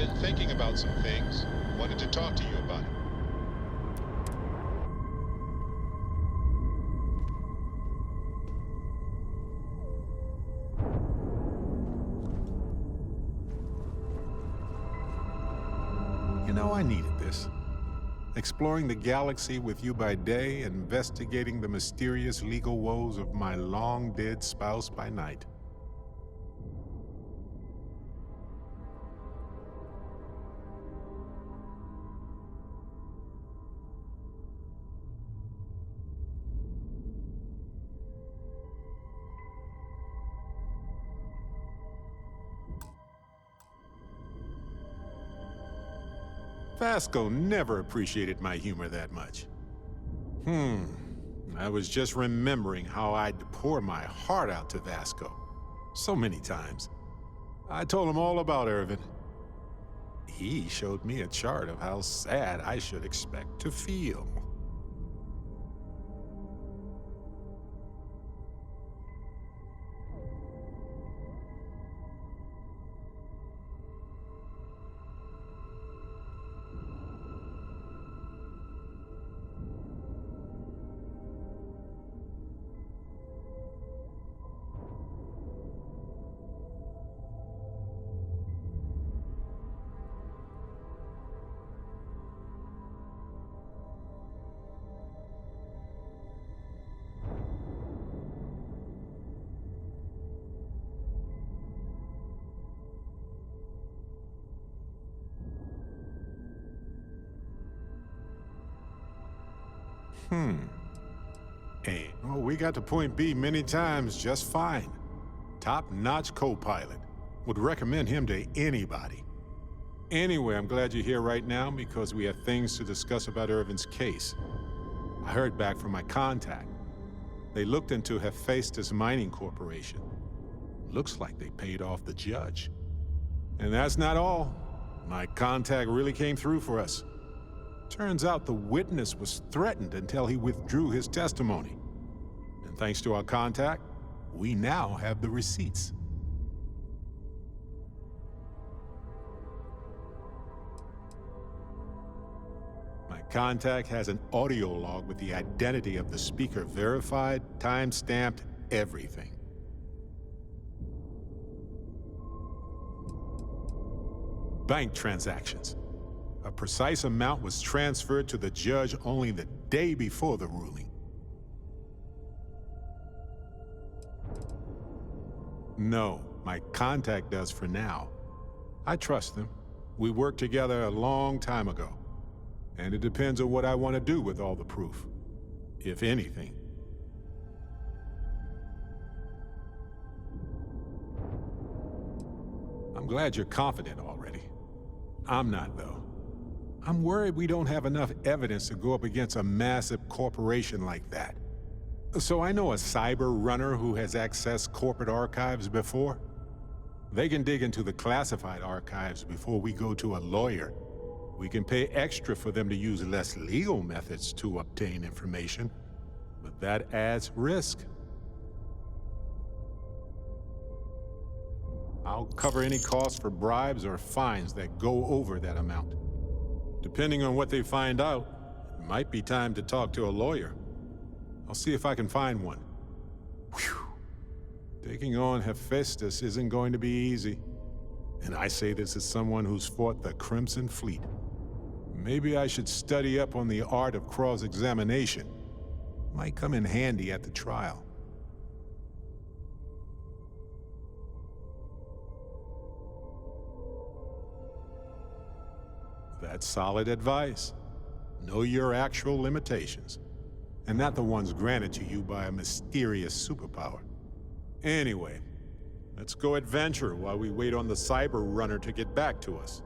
been thinking about some things. Wanted to talk to you about it. You know, I needed this. Exploring the galaxy with you by day, investigating the mysterious legal woes of my long-dead spouse by night. Vasco never appreciated my humor that much. I was just remembering how I'd pour my heart out to Vasco. So many times. I told him all about Irvin. He showed me a chart of how sad I should expect to feel. Hey, well, we got to point B many times just fine. Top-notch co-pilot. Would recommend him to anybody. Anyway, I'm glad you're here right now because we have things to discuss about Irvin's case. I heard back from my contact. They looked into Hephaestus Mining Corporation. Looks like they paid off the judge. And that's not all. My contact really came through for us. Turns out the witness was threatened until he withdrew his testimony. And thanks to our contact, we now have the receipts. My contact has an audio log with the identity of the speaker verified, time-stamped, everything. Bank transactions. A precise amount was transferred to the judge only the day before the ruling. No, my contact does for now. I trust them. We worked together a long time ago. And it depends on what I want to do with all the proof. If anything. I'm glad you're confident already. I'm not, though. I'm worried we don't have enough evidence to go up against a massive corporation like that. So I know a cyber runner who has accessed corporate archives before. They can dig into the classified archives before we go to a lawyer. We can pay extra for them to use less legal methods to obtain information, but that adds risk. I'll cover any costs for bribes or fines that go over that amount. Depending on what they find out, it might be time to talk to a lawyer. I'll see if I can find one. Whew. Taking on Hephaestus isn't going to be easy. And I say this as someone who's fought the Crimson Fleet. Maybe I should study up on the art of cross-examination. Might come in handy at the trial. That's solid advice. Know your actual limitations, and not the ones granted to you by a mysterious superpower. Anyway, let's go adventure while we wait on the cyber runner to get back to us.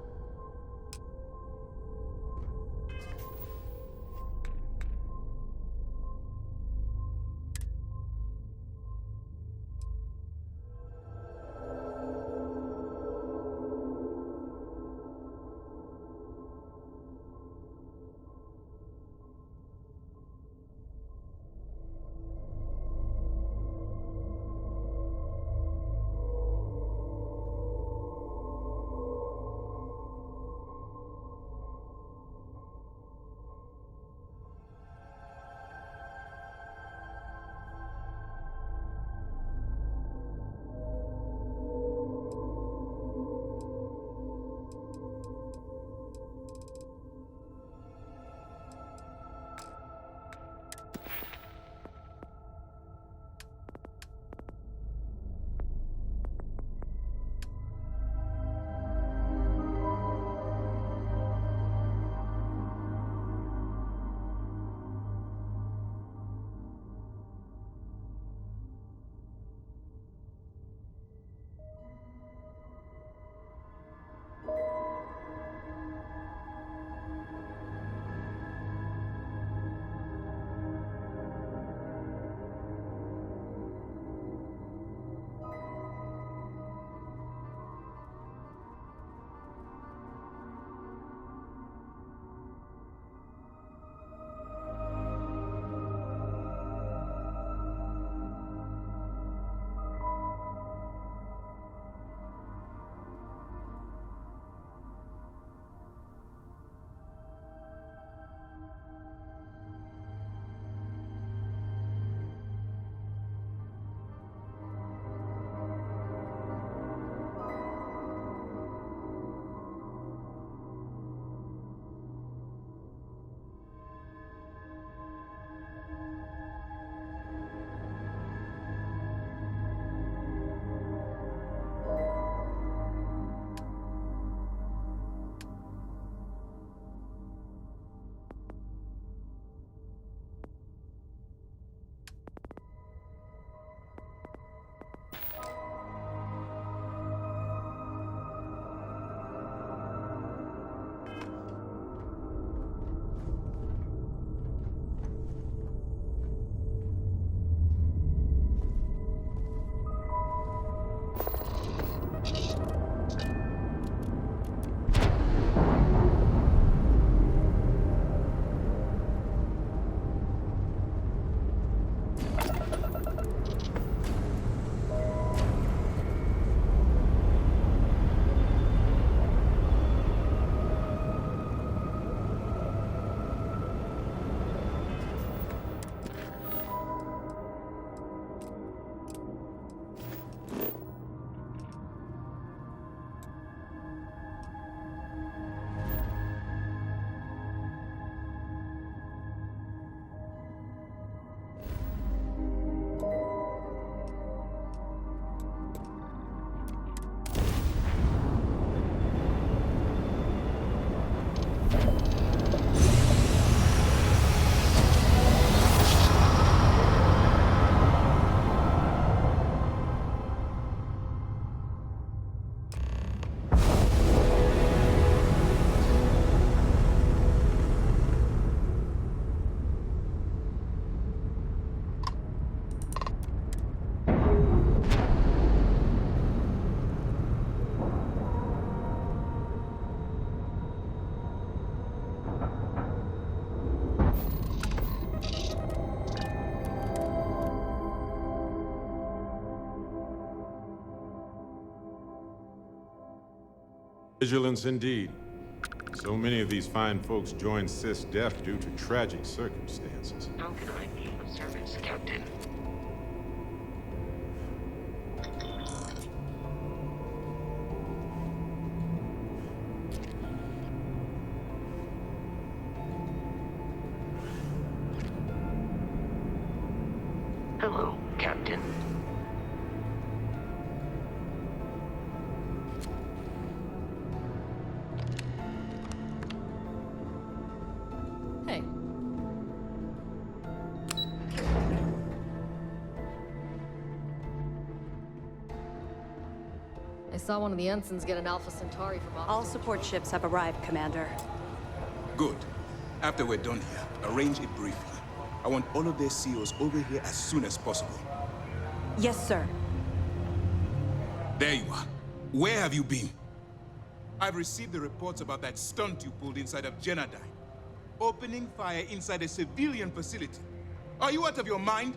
Vigilance indeed. So many of these fine folks join SysDef due to tragic circumstances. How can I be of service, Captain? Hello, Captain. Hey. I saw one of the ensigns get an Alpha Centauri from off. All support ships have arrived, Commander. Good. After we're done here, arrange a briefing. I want all of their CEOs over here as soon as possible. Yes, sir. There you are. Where have you been? I've received the reports about that stunt you pulled inside of Genadine. Opening fire inside a civilian facility. Are you out of your mind?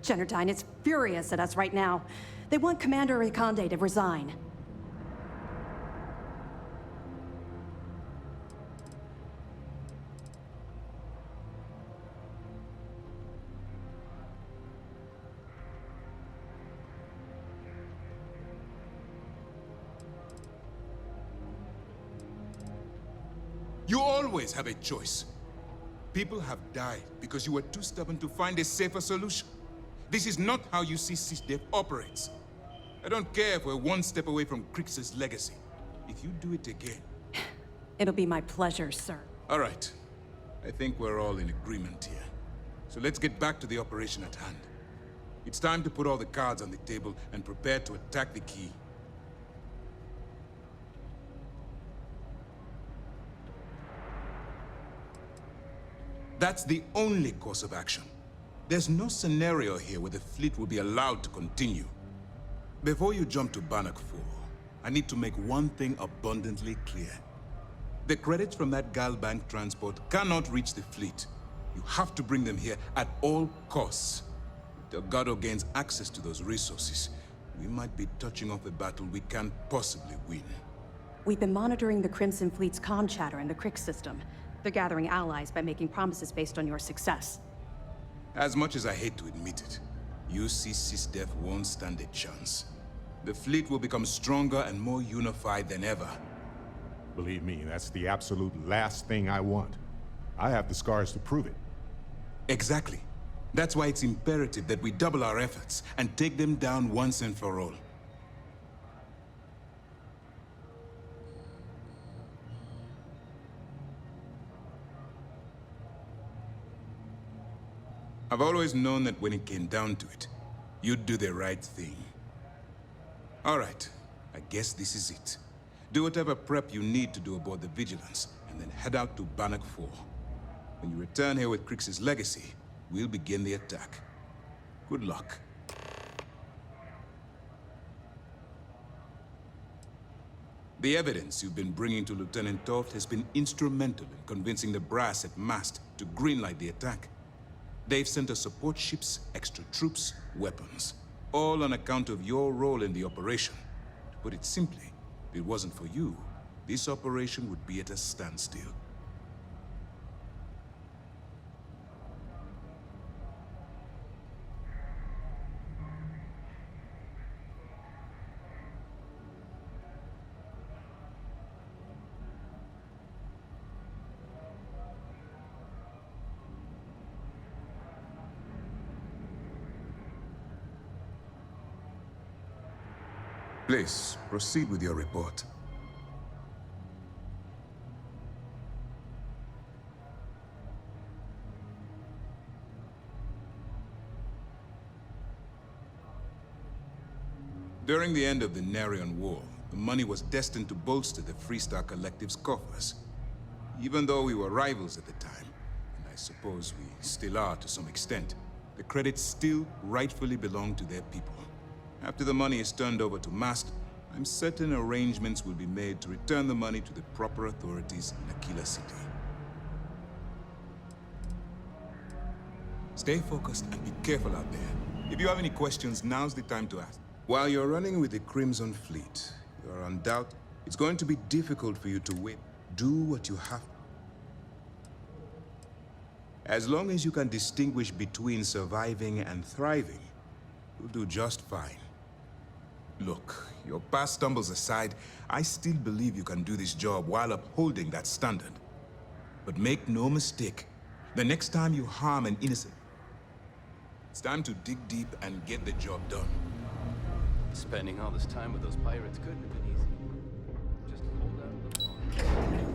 Generdyne is furious at us right now. They want Commander Riconde to resign. You always have a choice. People have died because you were too stubborn to find a safer solution. This is not how you see SysDef operates. I don't care if we're one step away from Crix's legacy. If you do it again... It'll be my pleasure, sir. All right. I think we're all in agreement here. So let's get back to the operation at hand. It's time to put all the cards on the table and prepare to attack the key. That's the only course of action. There's no scenario here where the fleet will be allowed to continue. Before you jump to Bannock 4, I need to make one thing abundantly clear. The credits from that Galbank transport cannot reach the fleet. You have to bring them here at all costs. If Delgado gains access to those resources, we might be touching off a battle we can't possibly win. We've been monitoring the Crimson Fleet's comm chatter in the Crix system. They're gathering allies by making promises based on your success. As much as I hate to admit it, UC SysDef won't stand a chance. The fleet will become stronger and more unified than ever. Believe me, that's the absolute last thing I want. I have the scars to prove it. Exactly. That's why it's imperative that we double our efforts and take them down once and for all. I've always known that when it came down to it, you'd do the right thing. All right, I guess this is it. Do whatever prep you need to do aboard the Vigilance, and then head out to Bannock 4. When you return here with Crix's legacy, we'll begin the attack. Good luck. The evidence you've been bringing to Lieutenant Toft has been instrumental in convincing the brass at Mast to greenlight the attack. They've sent us support ships, extra troops, weapons. All on account of your role in the operation. To put it simply, if it wasn't for you, this operation would be at a standstill. Please, proceed with your report. During the end of the Narion War, the money was destined to bolster the Freestar Collective's coffers. Even though we were rivals at the time, and I suppose we still are to some extent, the credits still rightfully belong to their people. After the money is turned over to Mast, I'm certain arrangements will be made to return the money to the proper authorities in Aquila City. Stay focused and be careful out there. If you have any questions, now's the time to ask. While you're running with the Crimson Fleet, you're undoubted... It's going to be difficult for you to win. Do what you have. As long as you can distinguish between surviving and thriving, you'll do just fine. Look, your past stumbles aside, I still believe you can do this job while upholding that standard. But make no mistake, the next time you harm an innocent, it's time to dig deep and get the job done. Spending all this time with those pirates couldn't have been easy. Just hold out the phone.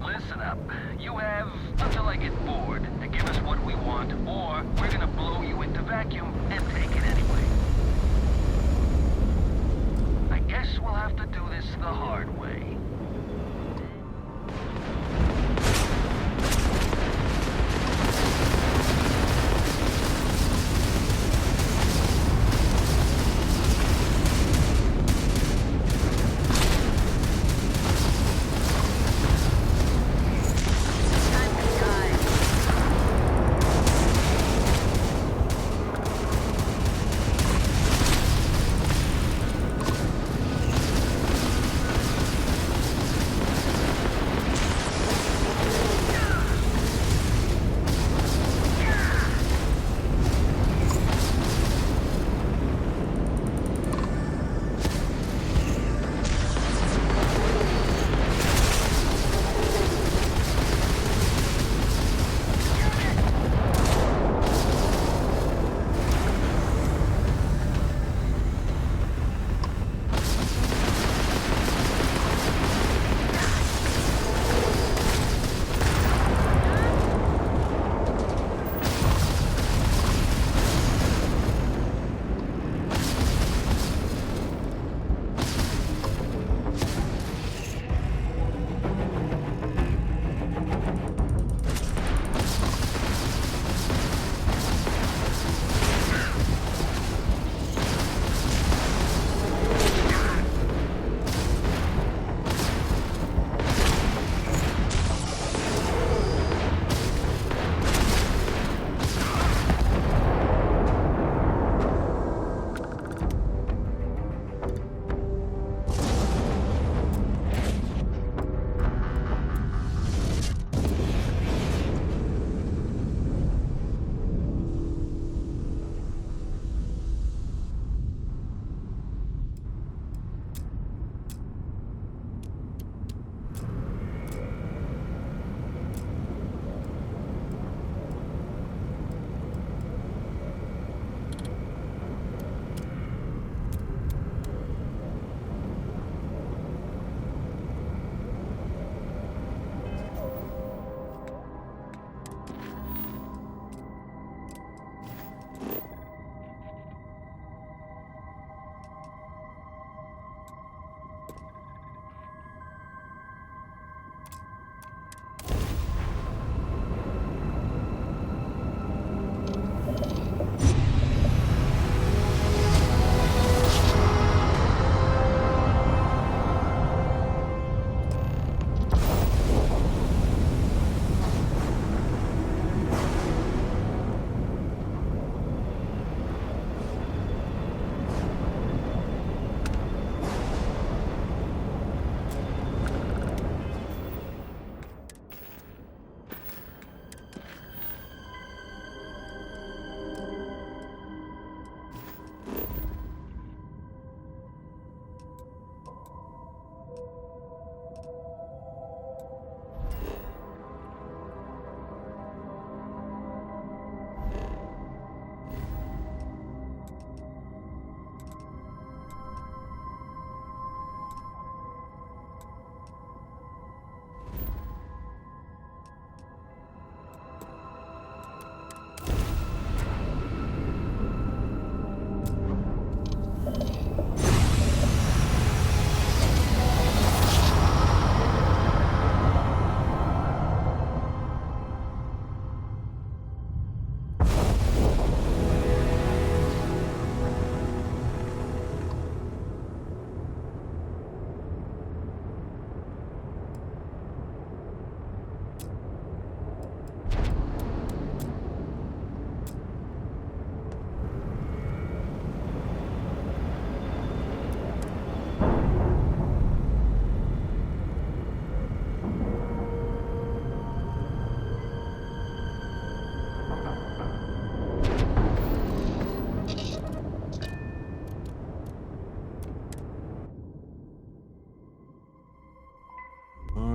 Listen up. You have until I get bored to give us what we want, or we're gonna blow you into vacuum and take it anyway. I guess we'll have to do this the hard way.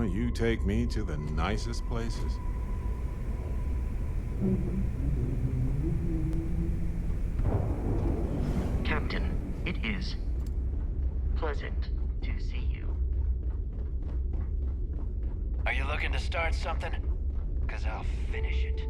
you take me to the nicest places. Captain, it is pleasant to see you. Are you looking to start something? 'Cause I'll finish it.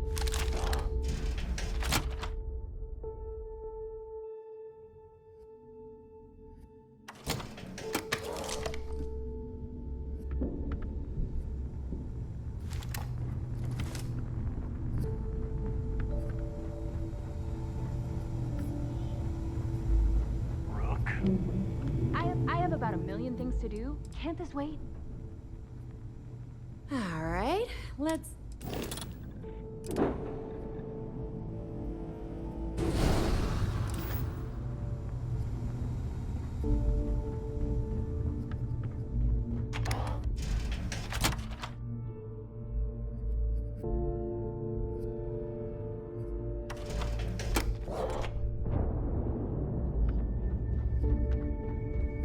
I have about a million things to do. Can't this wait? All right, let's...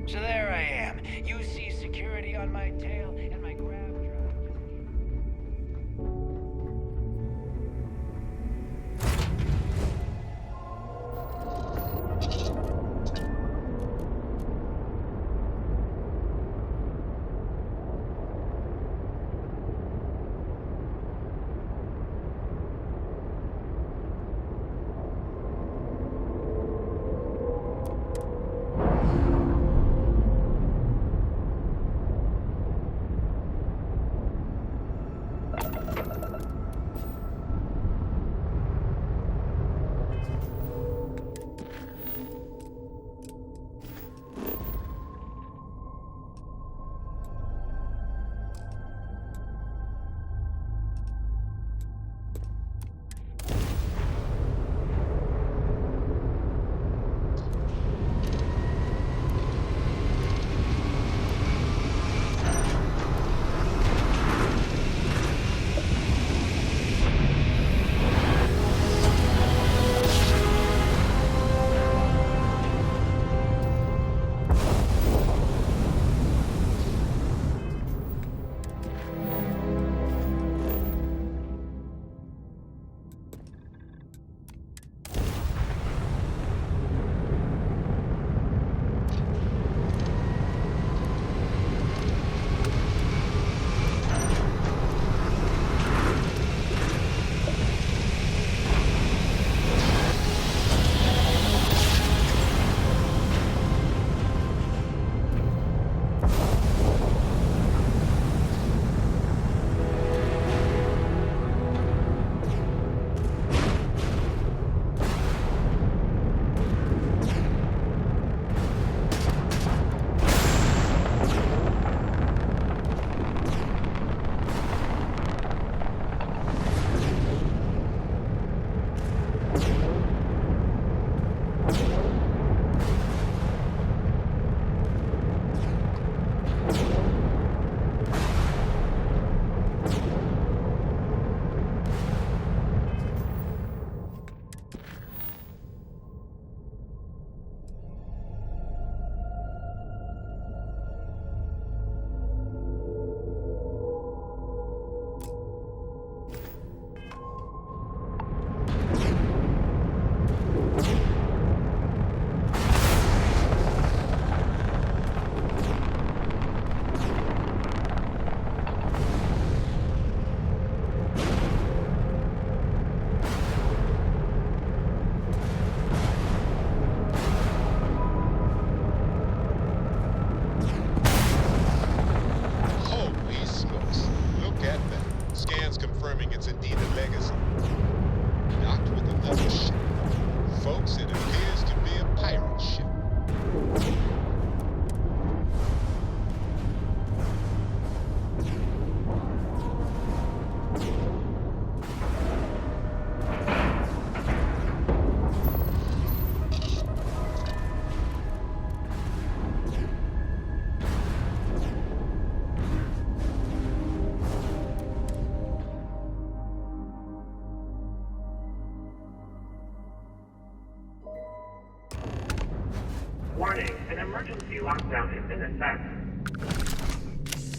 So there I am. You see security on my tail and my grab drive.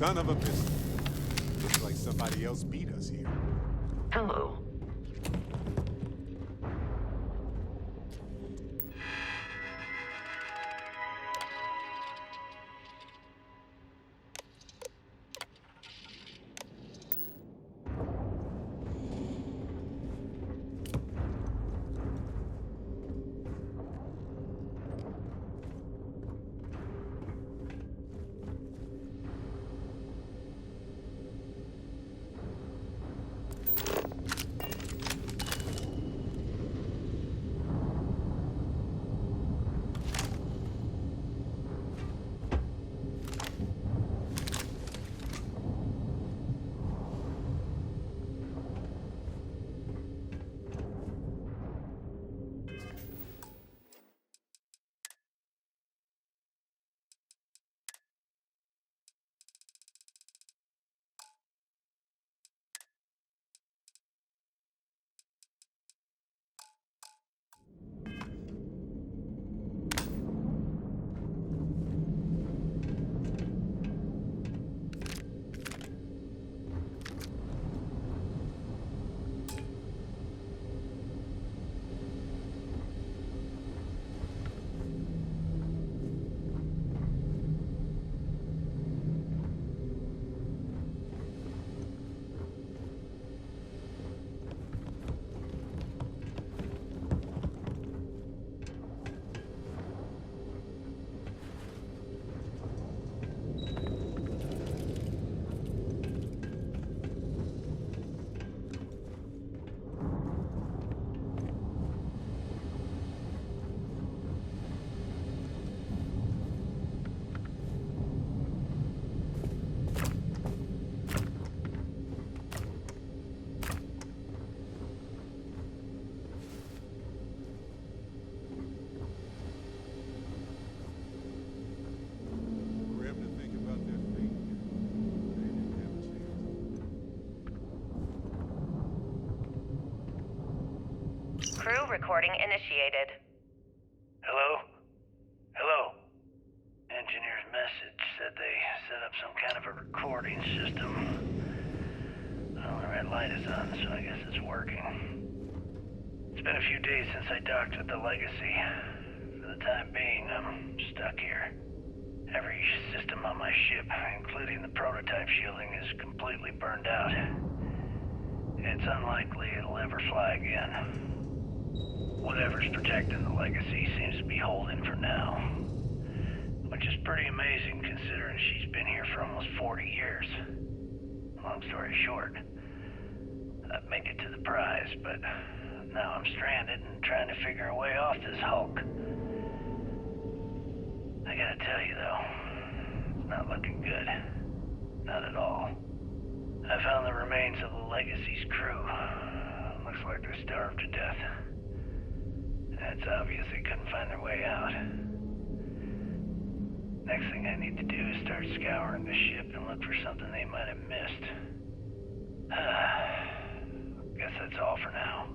Son of a bitch. Looks like somebody else beat us here. Hello. Grim to think about their fate. They didn't have a chance. Crew recording initiated. Hello? Hello? Engineer's message said they set up some kind of a recording system. Well, the red light is on, so I guess it's working. It's been a few days since I docked with the Legacy. For the time being, I'm stuck here. Every system on my ship, including the prototype shielding, is completely burned out. It's unlikely it'll ever fly again. Whatever's protecting the Legacy seems to be holding for now. Which is pretty amazing considering she's been here for almost 40 years. Long story short, I've made it to the prize, but now I'm stranded and trying to figure a way off this hulk. I gotta tell you though, it's not looking good. Not at all. I found the remains of the Legacy's crew. Looks like they're starved to death. It's obvious they couldn't find their way out. Next thing I need to do is start scouring the ship and look for something they might have missed. Guess that's all for now.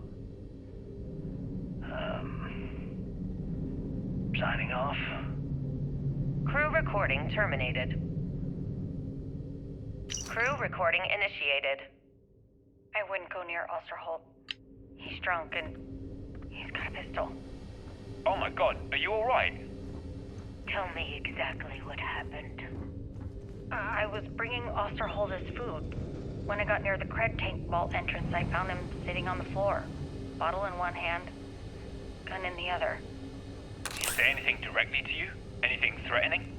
Signing off. Crew recording terminated. Crew recording initiated. I wouldn't go near Osterholt. He's drunk and he's got a pistol. Oh my god, are you alright? Tell me exactly what happened. I was bringing Osterholt his food. When I got near the cred tank vault entrance, I found him sitting on the floor. Bottle in one hand, gun in the other. Did he say anything directly to you? Anything threatening?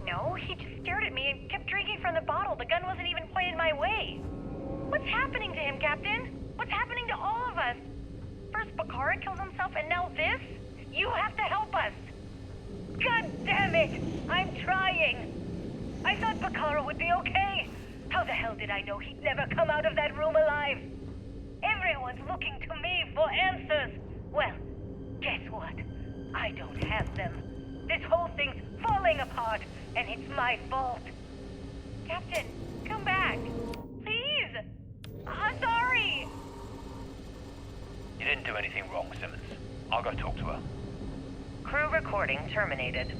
No, he just stared at me and kept drinking from the bottle. The gun wasn't even pointed my way. What's happening to him, Captain? What's happening to all of us? First Bakara kills himself and now this? You have to help us! God damn it! I'm trying! I thought Bakara would be okay! How the hell did I know he'd never come out of that room alive? Everyone's looking to me for answers! Well, guess what? I don't have them. This whole thing's falling apart, and it's my fault. Captain, come back! Please! I'm sorry! You didn't do anything wrong, Simmons. I'll go talk to her. Crew recording terminated.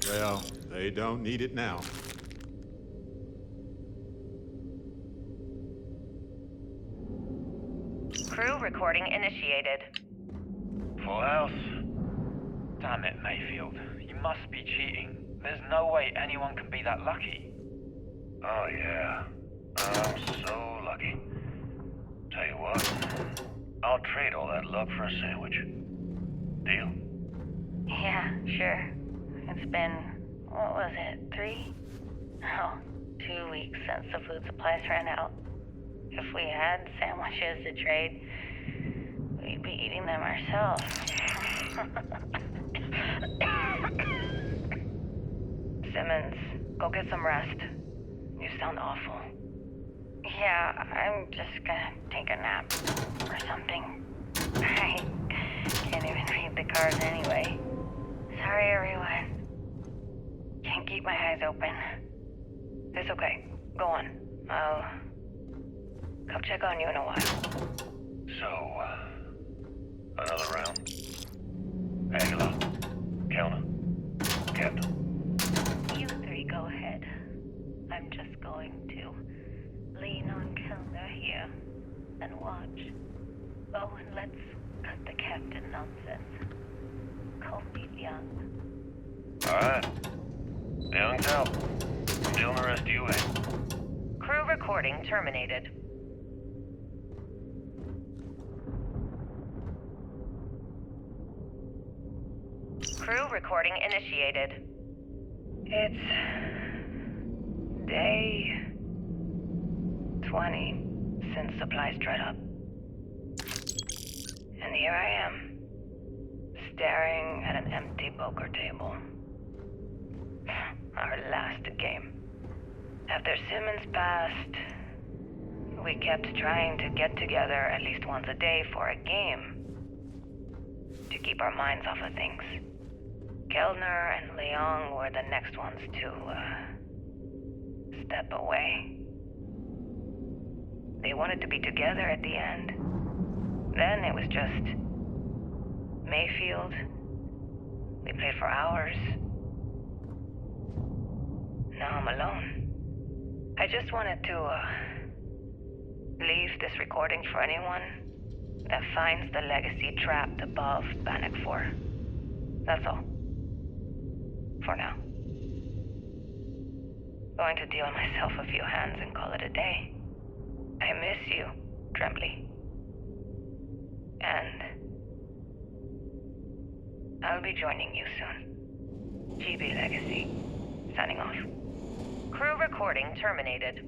Well, they don't need it now. Crew recording initiated. Full house. Damn it, Mayfield. You must be cheating. There's no way anyone can be that lucky. Oh, yeah. I'm so lucky. Tell you what, I'll trade all that luck for a sandwich. Deal? Yeah, sure. It's been, what was it, 3? No, 2 weeks since the food supplies ran out. If we had sandwiches to trade, we'd be eating them ourselves. Simmons, go get some rest. You sound awful. Yeah, I'm just gonna take a nap or something. I can't even read the cards anyway. Sorry, everyone. Can't keep my eyes open. It's okay. Go on. I'll come check on you in a while. So, another round? Aguilar, Kellner, Captain. You three go ahead. I'm just going to lean on Kellner here and watch. Oh, and let's cut the captain nonsense. Call me young. Alright. Young tell. Dealing the rest of you in. Crew recording terminated. Crew recording initiated. It's day 20 since supplies dried up. And here I am, staring at an empty poker table. Our last game. After Simmons passed, we kept trying to get together at least once a day for a game. To keep our minds off of things. Kellner and Leong were the next ones to, step away. They wanted to be together at the end. Then it was just Mayfield. We played for hours. Now I'm alone. I just wanted to, leave this recording for anyone that finds the legacy trapped above Bannock 4. That's all. For now. Going to deal myself a few hands and call it a day. I miss you, Tremblay. And I'll be joining you soon. GB Legacy, signing off. Crew recording terminated.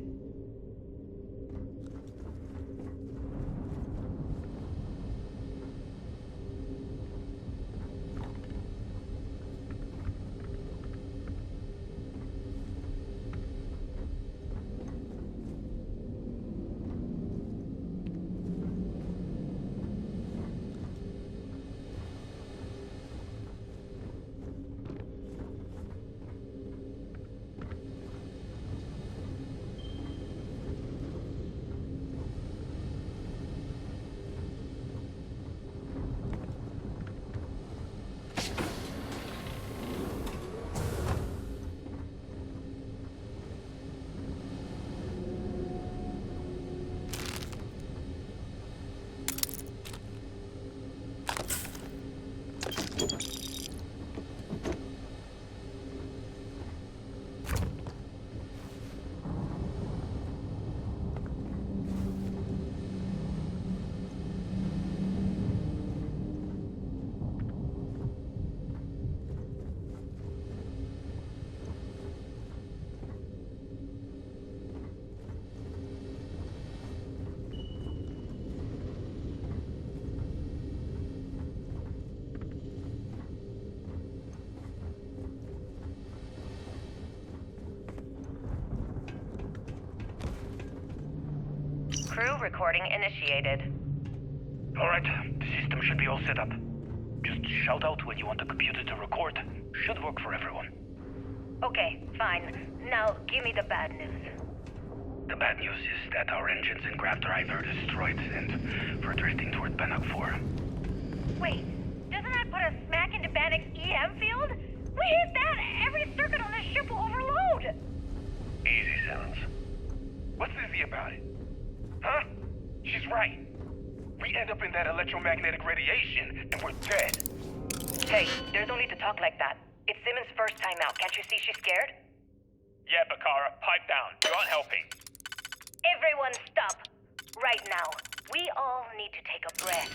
Crew recording initiated. Alright, the system should be all set up. Just shout out when you want the computer to record. Should work for everyone. Okay, fine. Now, give me the bad news. The bad news is that our engines and grav drive are destroyed, and we're drifting toward Bannock 4. Wait, doesn't that put us smack into Bannock's EM field? We hit that every easy, Simmons. What's easy about it? Huh? She's right. We end up in that electromagnetic radiation, and we're dead. Hey, there's no need to talk like that. It's Simmons' first time out. Can't you see she's scared? Yeah, Bakara, pipe down. You aren't helping. Everyone stop. Right now. We all need to take a breath.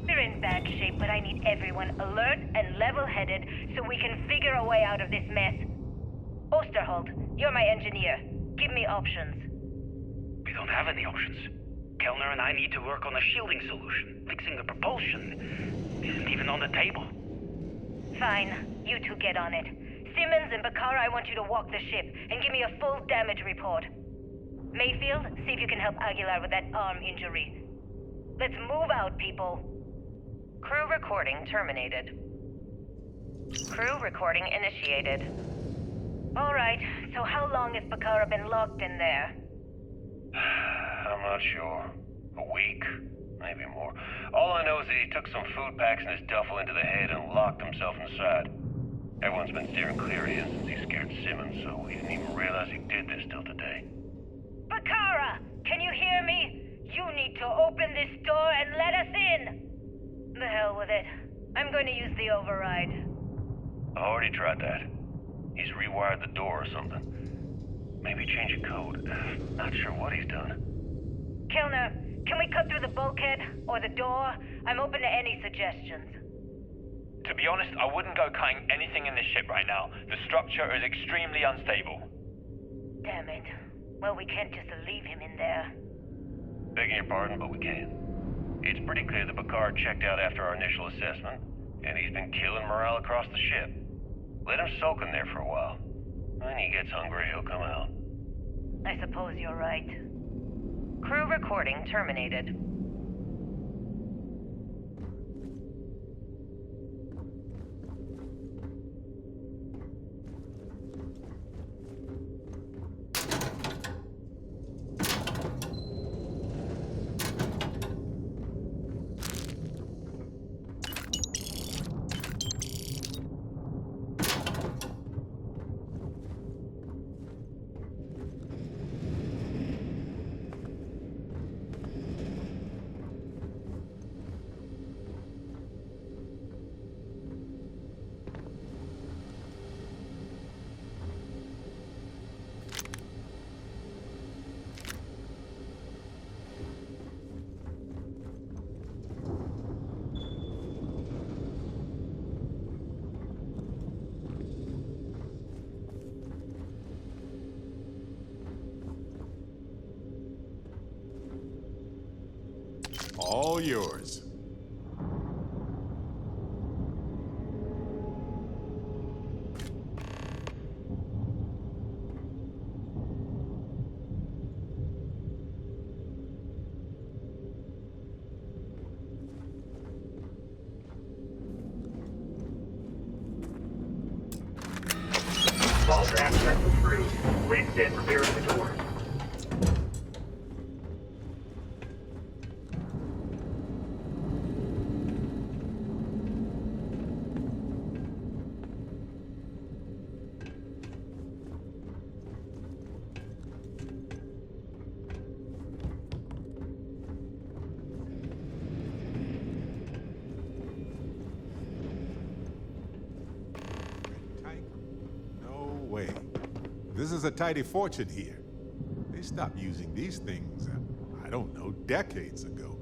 We're in bad shape, but I need everyone alert and level-headed so we can figure a way out of this mess. Osterholt, you're my engineer. Give me options. We don't have any options. Kellner and I need to work on a shielding solution. Fixing the propulsion isn't even on the table. Fine. You two get on it. Simmons and Bakara, I want you to walk the ship and give me a full damage report. Mayfield, see if you can help Aguilar with that arm injury. Let's move out, people. Crew recording terminated. Crew recording initiated. All right, so how long has Bakara been locked in there? I'm not sure. A week? Maybe more. All I know is that he took some food packs in his duffel into the head and locked himself inside. Everyone's been steering clear of him since he scared Simmons, so we didn't even realize he did this till today. Bakara, can you hear me? You need to open this door and let us in. The hell with it. I'm going to use the override. I already tried that. He's rewired the door or something. Maybe change a code. Not sure what he's done. Kellner, can we cut through the bulkhead or the door? I'm open to any suggestions. To be honest, I wouldn't go cutting anything in this ship right now. The structure is extremely unstable. Damn it. Well, we can't just leave him in there. Begging your pardon, but we can. It's pretty clear that Bakara checked out after our initial assessment, and he's been killing morale across the ship. Let him soak in there for a while. When he gets hungry, he'll come out. I suppose you're right. Crew recording terminated. All yours. All traffic check through. Land's dead, repairing the door. No way. This is a tidy fortune here. They stopped using these things, I don't know, decades ago.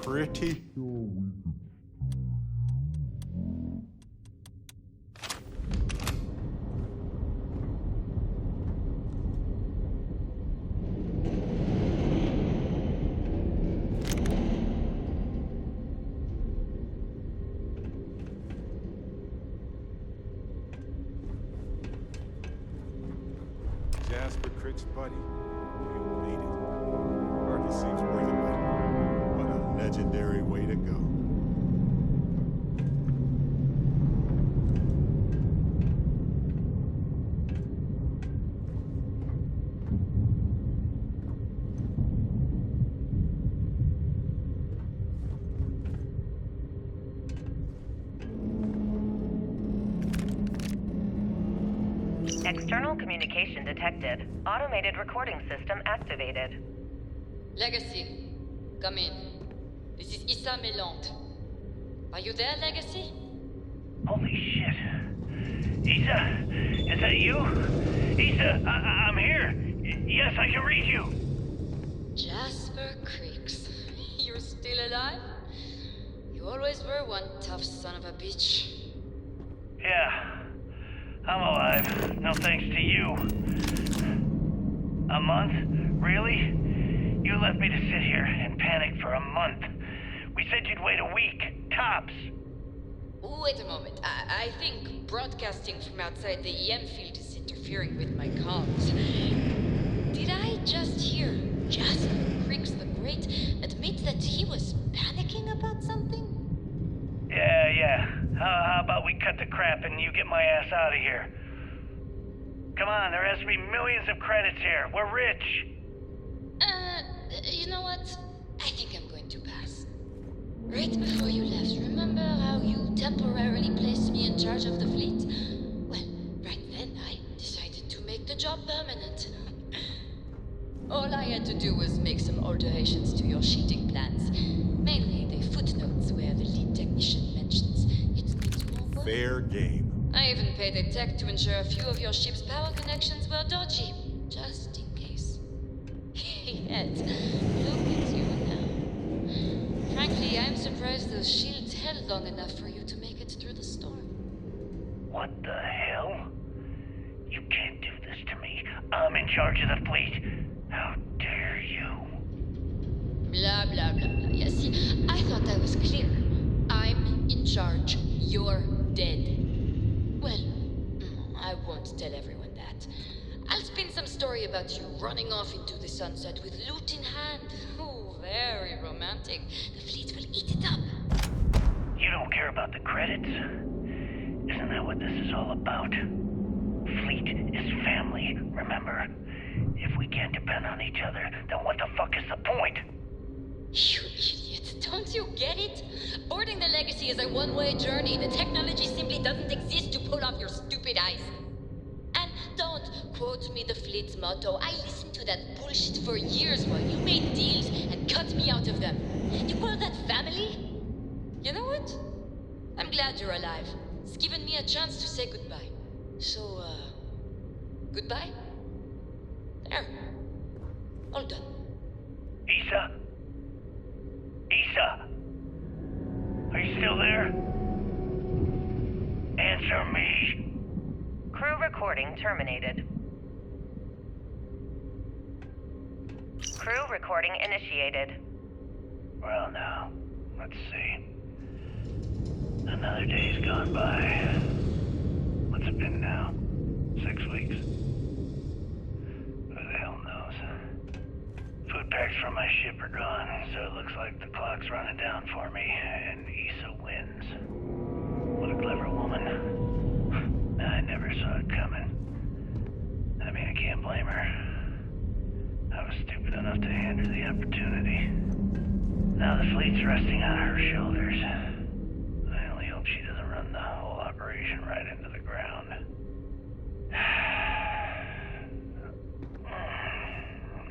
pretty Jasper Crick's buddy. You made it. Hardly seems worth it, but what a legendary way to go. External communication detected. Automated recording system activated. Legacy, come in. This is Issa Melant. Are you there, Legacy? Holy shit. Issa, is that you? Issa, I'm here. Yes, I can read you. Jasper Creeks. You're still alive? You always were one tough son of a bitch. Yeah, I'm alive. No thanks to you. A month? Really? You left me to sit here and panic for a month. We said you'd wait a week, tops. Wait a moment. I think broadcasting from outside the EM field is interfering with my comms. Did I just hear Jasper Creeks the Great admit that he was panicking about something? Yeah. How about we cut the crap and you get my ass out of here? Come on, there has to be millions of credits here. We're rich. You know what? I think I'm going to pass. Right before you left, remember how you temporarily placed me in charge of the fleet? Well, right then I decided to make the job permanent. All I had to do was make some alterations to your sheeting plans. Mainly the footnotes where the lead technician mentions it's more fair game. I even paid a tech to ensure a few of your ship's power connections were dodgy, just in case. Yet, look at you now. Frankly, I'm surprised those shields held long enough for you to make it through the storm. What the hell? You can't do this to me. I'm in charge of the fleet. How dare you? Blah, blah, blah, blah. Yeah, see, I thought I was clear. I'm in charge. You're dead. Well, I won't tell everyone that. I'll spin some story about you running off into the sunset with loot in hand. Oh, very romantic. The fleet will eat it up. You don't care about the credits? Isn't that what this is all about? Fleet is family, remember? If we can't depend on each other, then what the fuck is the point? You idiot. Don't you get it? Boarding the Legacy is a one-way journey. The technology simply doesn't exist to pull off your stupid eyes. And don't quote me the fleet's motto. I listened to that bullshit for years while you made deals and cut me out of them. You call that family? You know what? I'm glad you're alive. It's given me a chance to say goodbye. So, goodbye? There. All done. Issa? Issa? Are you still there? Answer me. Crew recording terminated. Crew recording initiated. Well, now, let's see. Another day's gone by. What's it been now? 6 weeks? Who the hell knows? Food packs from my ship are gone, so it looks like the clock's running down for me, and Issa wins. What a clever woman. I never saw it coming. I mean, I can't blame her. I was stupid enough to hand her the opportunity. Now the fleet's resting on her shoulders. I only hope she doesn't run the whole operation right into the ground.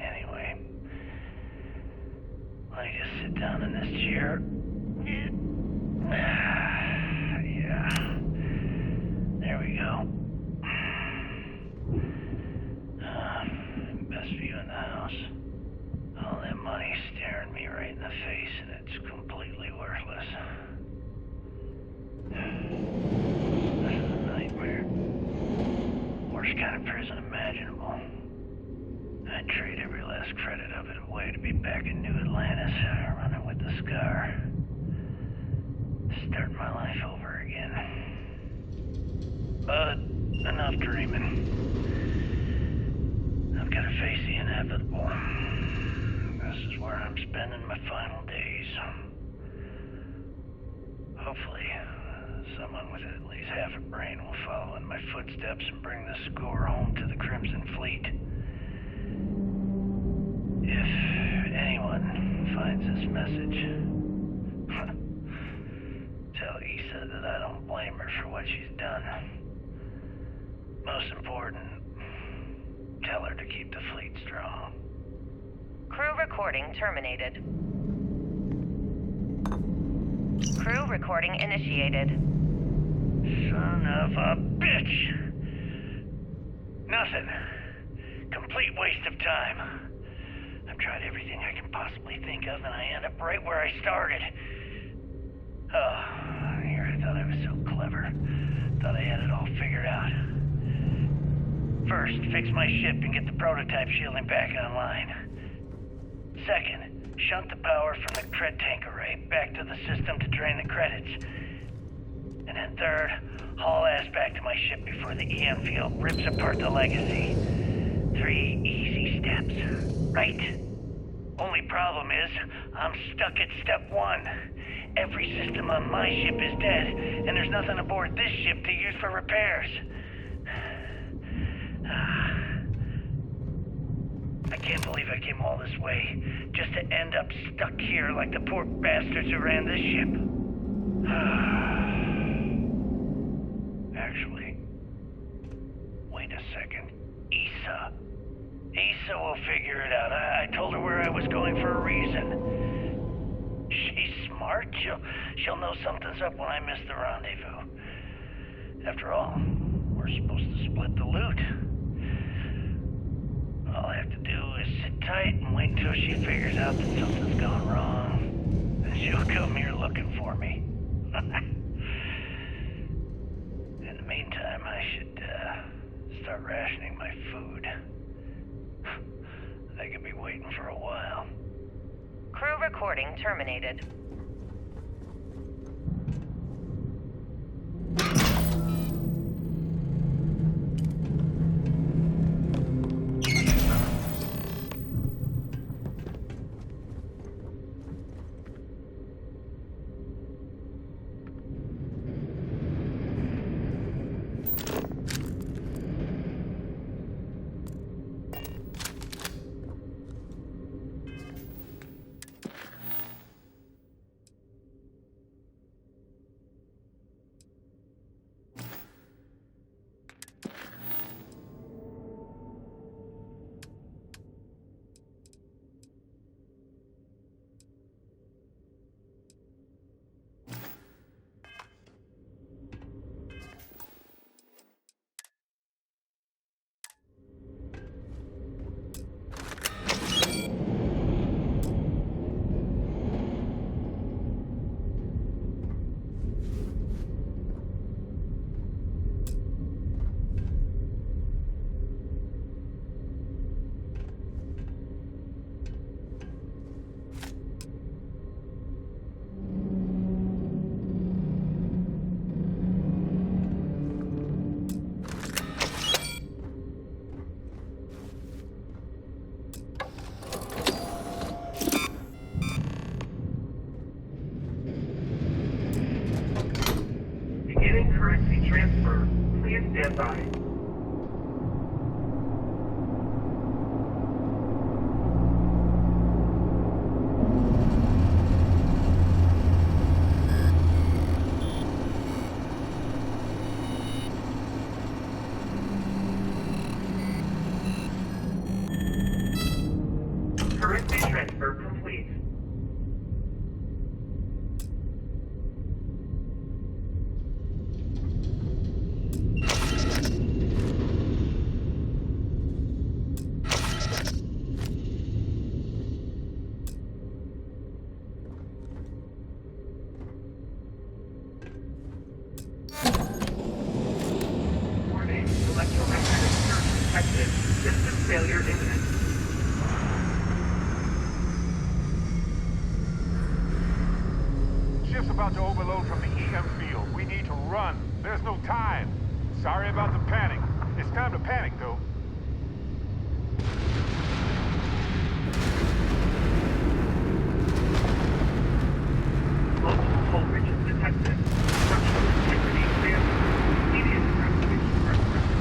Anyway, let me just sit down in this chair. Yeah. There we go. Best view in the house. All that money staring me right in the face, and it's us. This is a nightmare. Worst kind of prison imaginable. I'd trade every last credit of it away to be back in New Atlantis, running with the Scar. Start my life over again. But enough dreaming. I've got to face the inevitable. This is where I'm spending my final days. Hopefully, someone with at least half a brain will follow in my footsteps and bring the score home to the Crimson Fleet. If anyone finds this message, tell Issa that I don't blame her for what she's done. Most important, tell her to keep the fleet strong. Crew recording terminated. Crew recording initiated. Son of a bitch! Nothing. Complete waste of time. I've tried everything I can possibly think of, and I end up right where I started. Oh, here I thought I was so clever. Thought I had it all figured out. First, fix my ship and get the prototype shielding back online. Second, shunt the power from the cred tank array back to the system to drain the credits. And then third, haul ass back to my ship before the EM field rips apart the legacy. 3 easy steps, right? Only problem is, I'm stuck at step 1. Every system on my ship is dead, and there's nothing aboard this ship to use for repairs. I can't believe I came all this way, just to end up stuck here like the poor bastards who ran this ship. Actually, wait a second. Issa will figure it out. I told her where I was going for a reason. She's smart. She'll know something's up when I miss the rendezvous. After all, we're supposed to split the loot. All I have to do is sit tight and wait until she figures out that something's gone wrong. Then she'll come here looking for me. In the meantime, I should start rationing my food. They could be waiting for a while. Crew recording terminated. about to overload from the EM field. We need to run. There's no time. Sorry about the panic. It's time to panic, though. Multiple hull breaches detected. Structural integrity failure. Immediate evacuation requirement.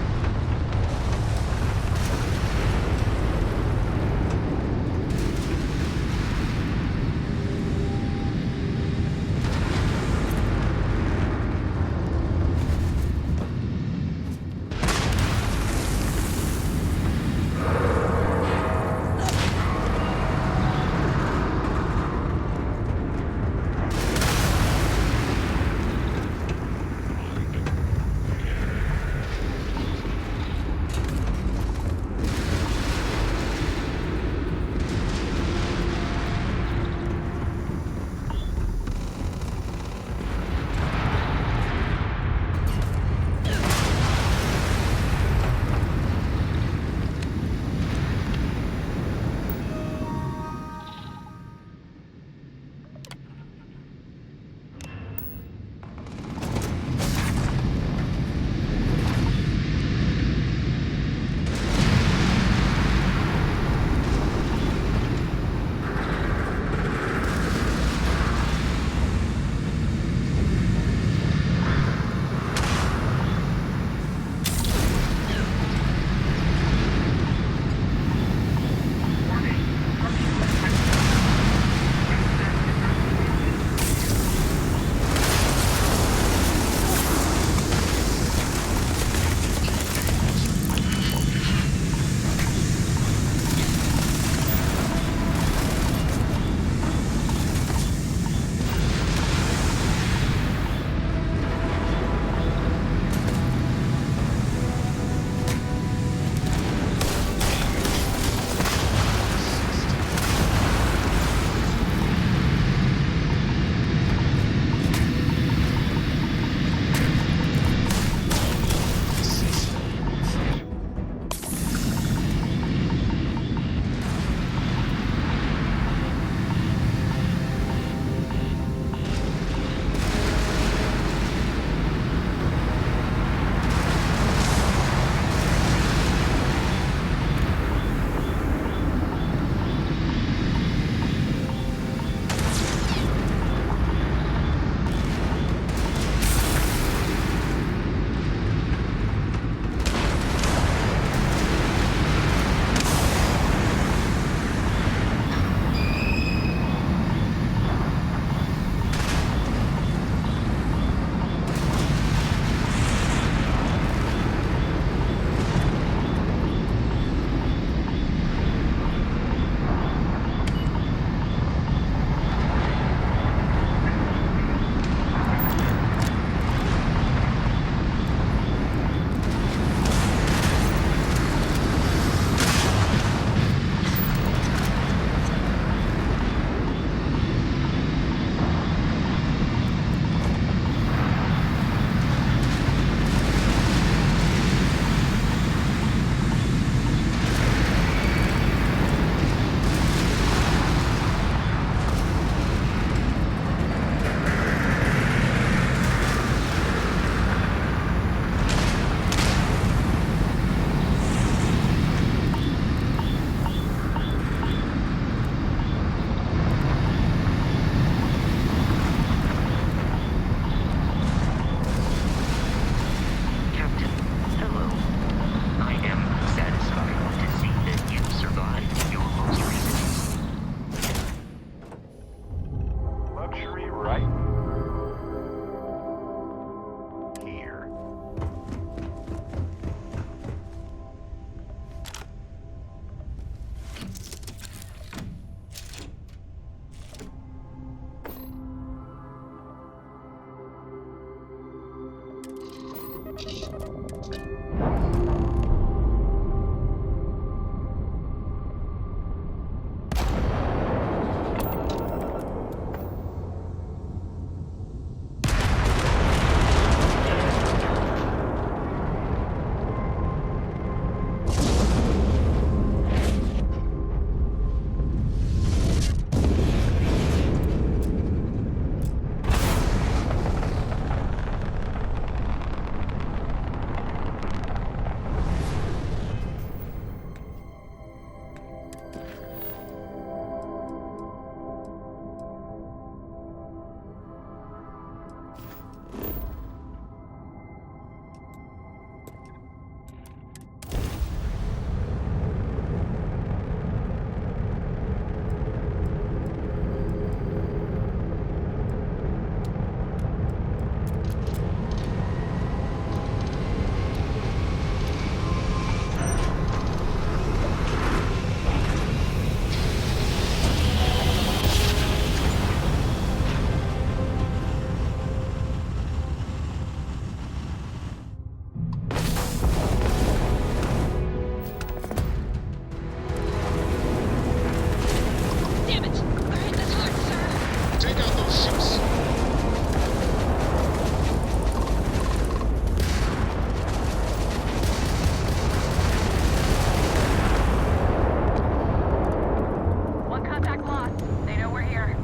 They know we're here.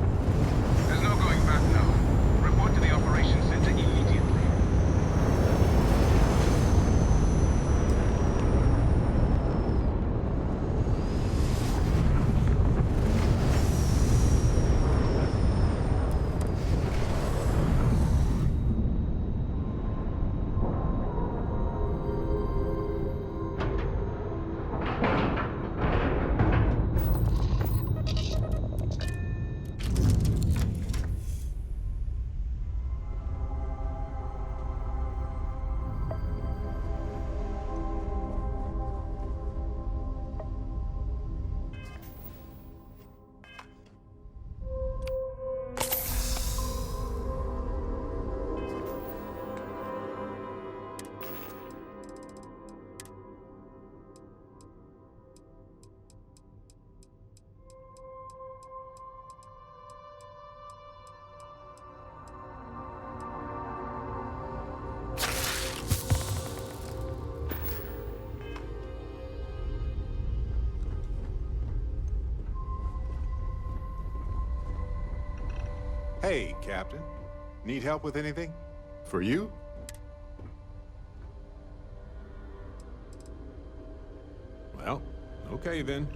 There's no going back now. Report to the operations center immediately. Hey, Captain. Need help with anything? For you? Well, okay then.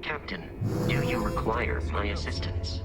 Captain, do you require my assistance?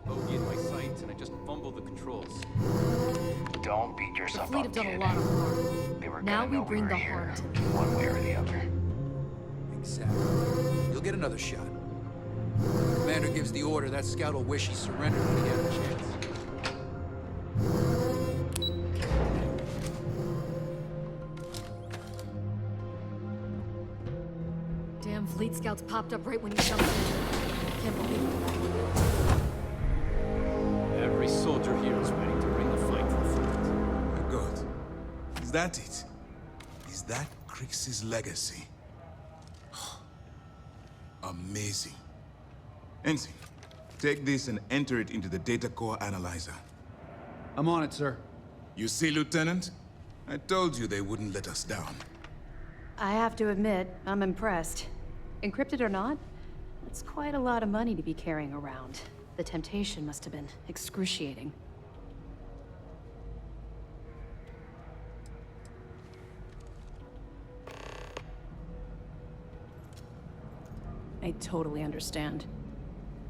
Bogey in my sights, and I just fumbled the controls. Don't beat yourself The fleet up, have done kid. a lot of harm. They were Now gonna we know bring were the here, harm to one way or the other. Exactly. You'll get another shot. When the commander gives the order, that scout will wish he surrendered when he had a chance. Damn fleet scouts popped up right when you jumped in. Can't believe it. Every soldier here is waiting to bring the fight to the front. My God. Is that it? Is that Crix's legacy? Amazing. Ensign, take this and enter it into the data core analyzer. I'm on it, sir. You see, Lieutenant? I told you they wouldn't let us down. I have to admit, I'm impressed. Encrypted or not, that's quite a lot of money to be carrying around. The temptation must have been excruciating. I totally understand.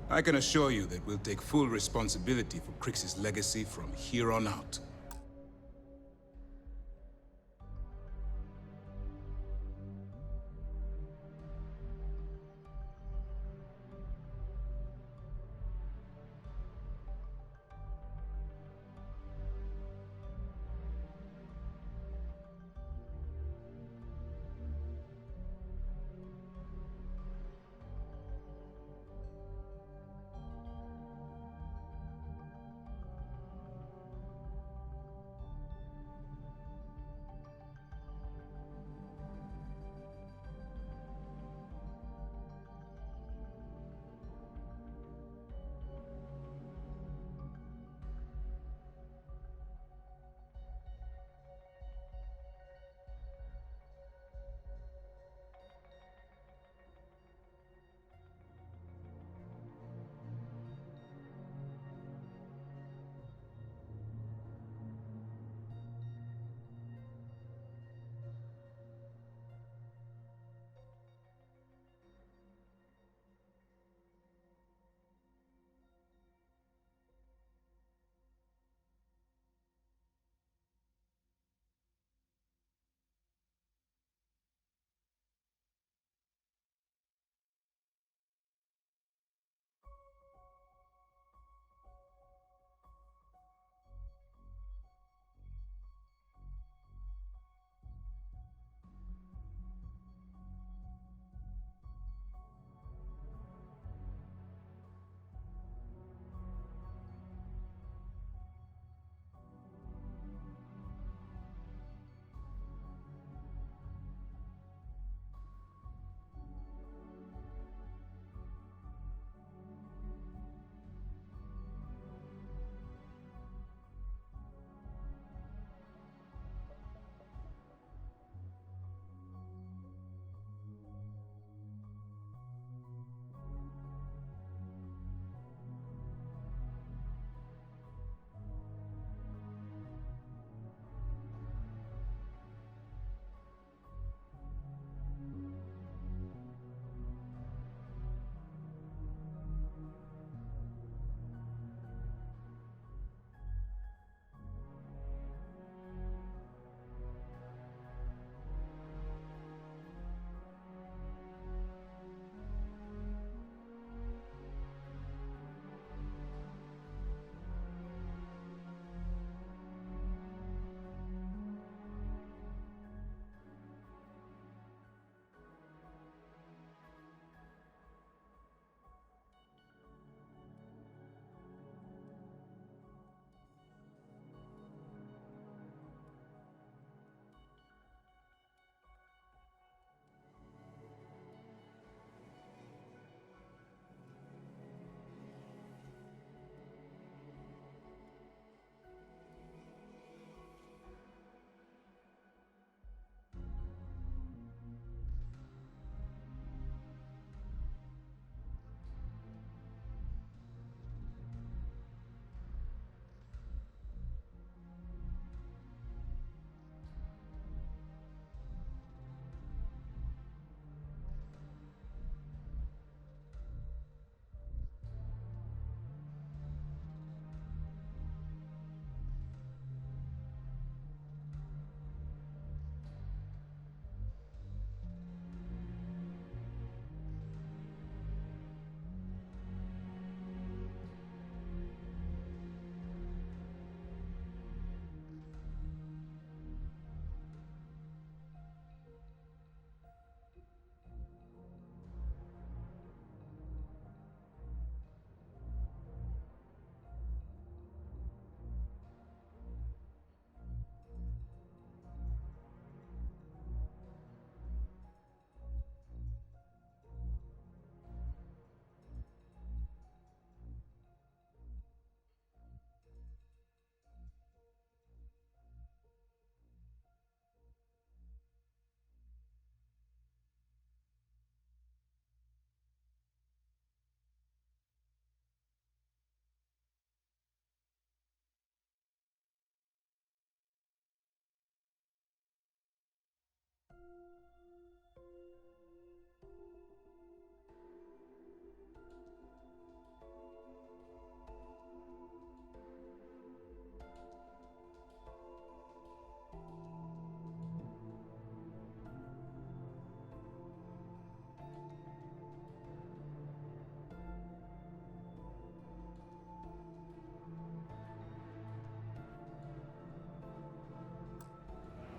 I can assure you that we'll take full responsibility for Crix's legacy from here on out.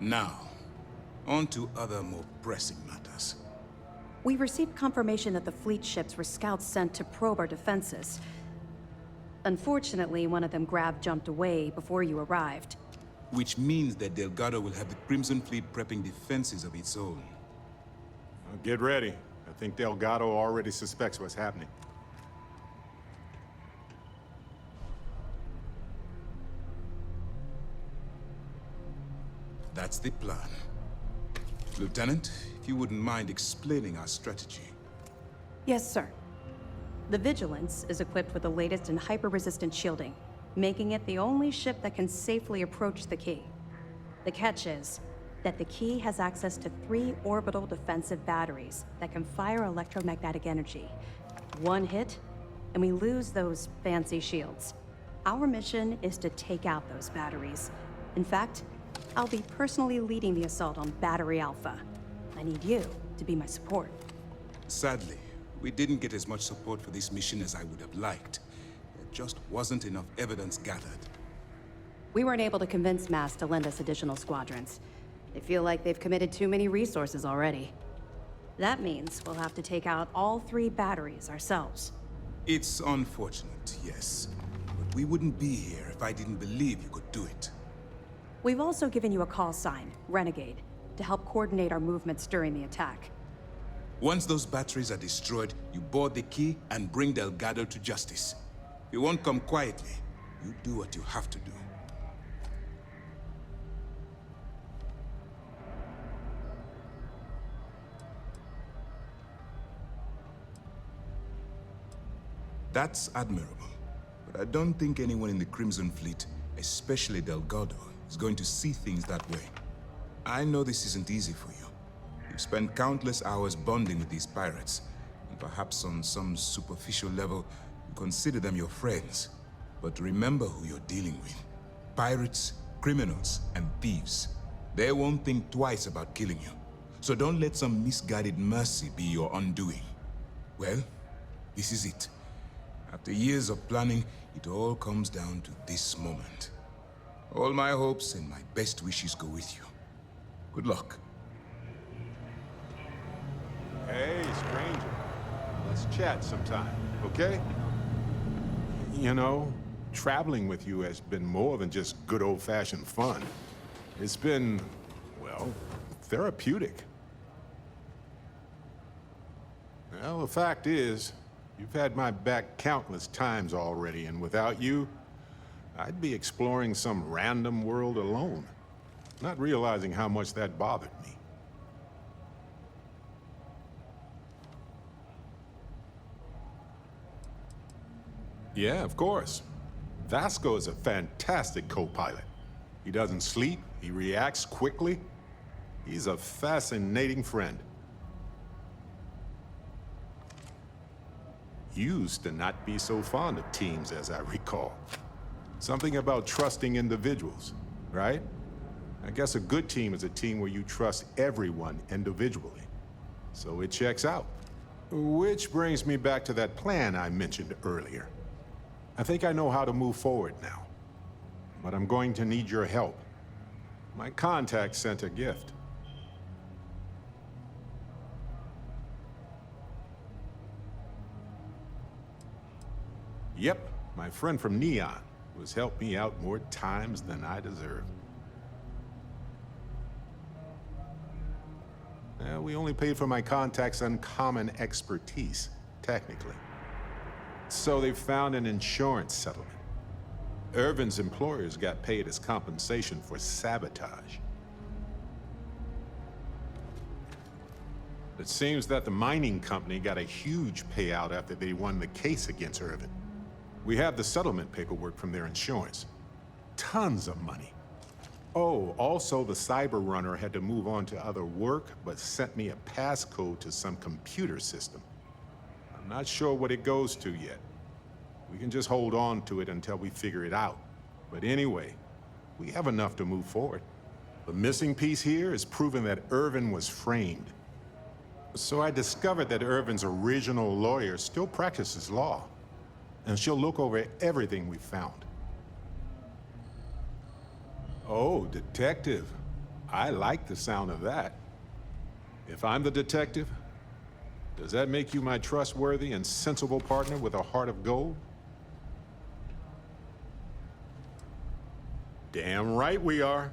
Now, on to other more pressing matters. We received confirmation that the fleet ships were scouts sent to probe our defenses. Unfortunately, one of them jumped away before you arrived. Which means that Delgado will have the Crimson Fleet prepping defenses of its own. Well, get ready. I think Delgado already suspects what's happening. That's the plan. Lieutenant, if you wouldn't mind explaining our strategy. Yes, sir. The Vigilance is equipped with the latest in hyper-resistant shielding, making it the only ship that can safely approach the key. The catch is that the key has access to 3 orbital defensive batteries that can fire electromagnetic energy. One hit, and we lose those fancy shields. Our mission is to take out those batteries. In fact, I'll be personally leading the assault on Battery Alpha. I need you to be my support. Sadly, we didn't get as much support for this mission as I would have liked. There just wasn't enough evidence gathered. We weren't able to convince MAS to lend us additional squadrons. They feel like they've committed too many resources already. That means we'll have to take out all 3 batteries ourselves. It's unfortunate, yes. But we wouldn't be here if I didn't believe you could do it. We've also given you a call sign, Renegade, to help coordinate our movements during the attack. Once those batteries are destroyed, you board the key and bring Delgado to justice. You won't come quietly. You do what you have to do. That's admirable, but I don't think anyone in the Crimson Fleet, especially Delgado, is going to see things that way. I know this isn't easy for you. You've spent countless hours bonding with these pirates, and perhaps on some superficial level, you consider them your friends. But remember who you're dealing with. Pirates, criminals, and thieves. They won't think twice about killing you. So don't let some misguided mercy be your undoing. Well, this is it. After years of planning, it all comes down to this moment. All my hopes and my best wishes go with you. Good luck. Hey, stranger. Let's chat sometime, okay? You know, traveling with you has been more than just good old-fashioned fun. It's been, well, therapeutic. Well, the fact is, you've had my back countless times already, and without you, I'd be exploring some random world alone, not realizing how much that bothered me. Yeah, of course. Vasco is a fantastic co-pilot. He doesn't sleep, he reacts quickly. He's a fascinating friend. Used to not be so fond of teams, as I recall. Something about trusting individuals, right? I guess a good team is a team where you trust everyone individually. So it checks out. Which brings me back to that plan I mentioned earlier. I think I know how to move forward now. But I'm going to need your help. My contact sent a gift. Yep, my friend from Neon, who has helped me out more times than I deserve. We only paid for my contact's uncommon expertise, technically. So they found an insurance settlement. Irvin's employers got paid as compensation for sabotage. It seems that the mining company got a huge payout after they won the case against Irvin. We have the settlement paperwork from their insurance. Tons of money. Oh, also the cyber runner had to move on to other work, but sent me a passcode to some computer system. I'm not sure what it goes to yet. We can just hold on to it until we figure it out. But anyway, we have enough to move forward. The missing piece here is proving that Irvin was framed. So I discovered that Irvin's original lawyer still practices law, and she'll look over everything we found. Oh, detective. I like the sound of that. If I'm the detective, does that make you my trustworthy and sensible partner with a heart of gold? Damn right we are.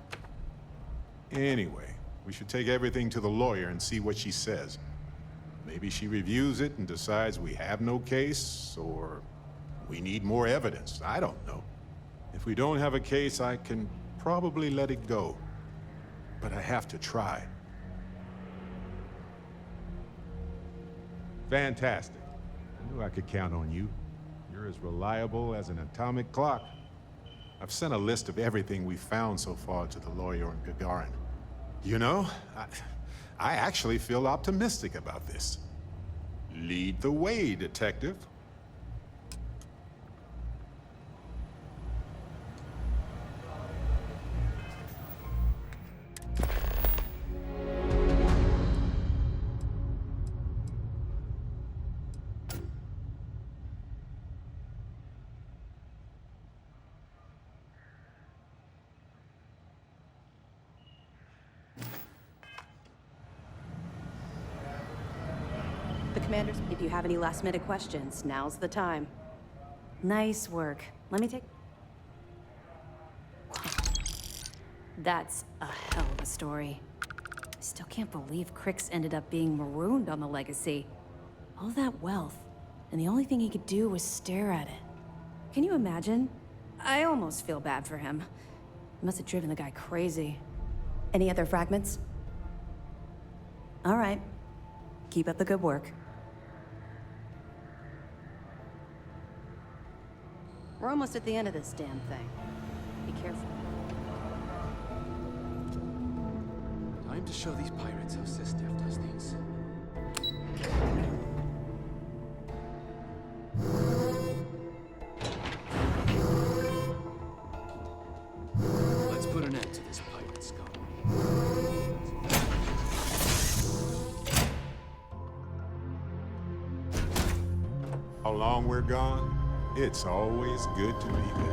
Anyway, we should take everything to the lawyer and see what she says. Maybe she reviews it and decides we have no case, or we need more evidence. I don't know. If we don't have a case, I can probably let it go. But I have to try. Fantastic. I knew I could count on you. You're as reliable as an atomic clock. I've sent a list of everything we found so far to the lawyer in Gagarin. You know, I actually feel optimistic about this. Lead the way, detective. The commanders, if you have any last-minute questions, now's the time. Nice work. Let me take... That's a hell of a story. I still can't believe Crix ended up being marooned on the Legacy. All that wealth, and the only thing he could do was stare at it. Can you imagine? I almost feel bad for him. It must have driven the guy crazy. Any other fragments? All right. Keep up the good work. We're almost at the end of this damn thing. Be careful. Time to show these pirates how Sistef does things. Let's put an end to this pirate scum. How long we're gone? It's always good to be back.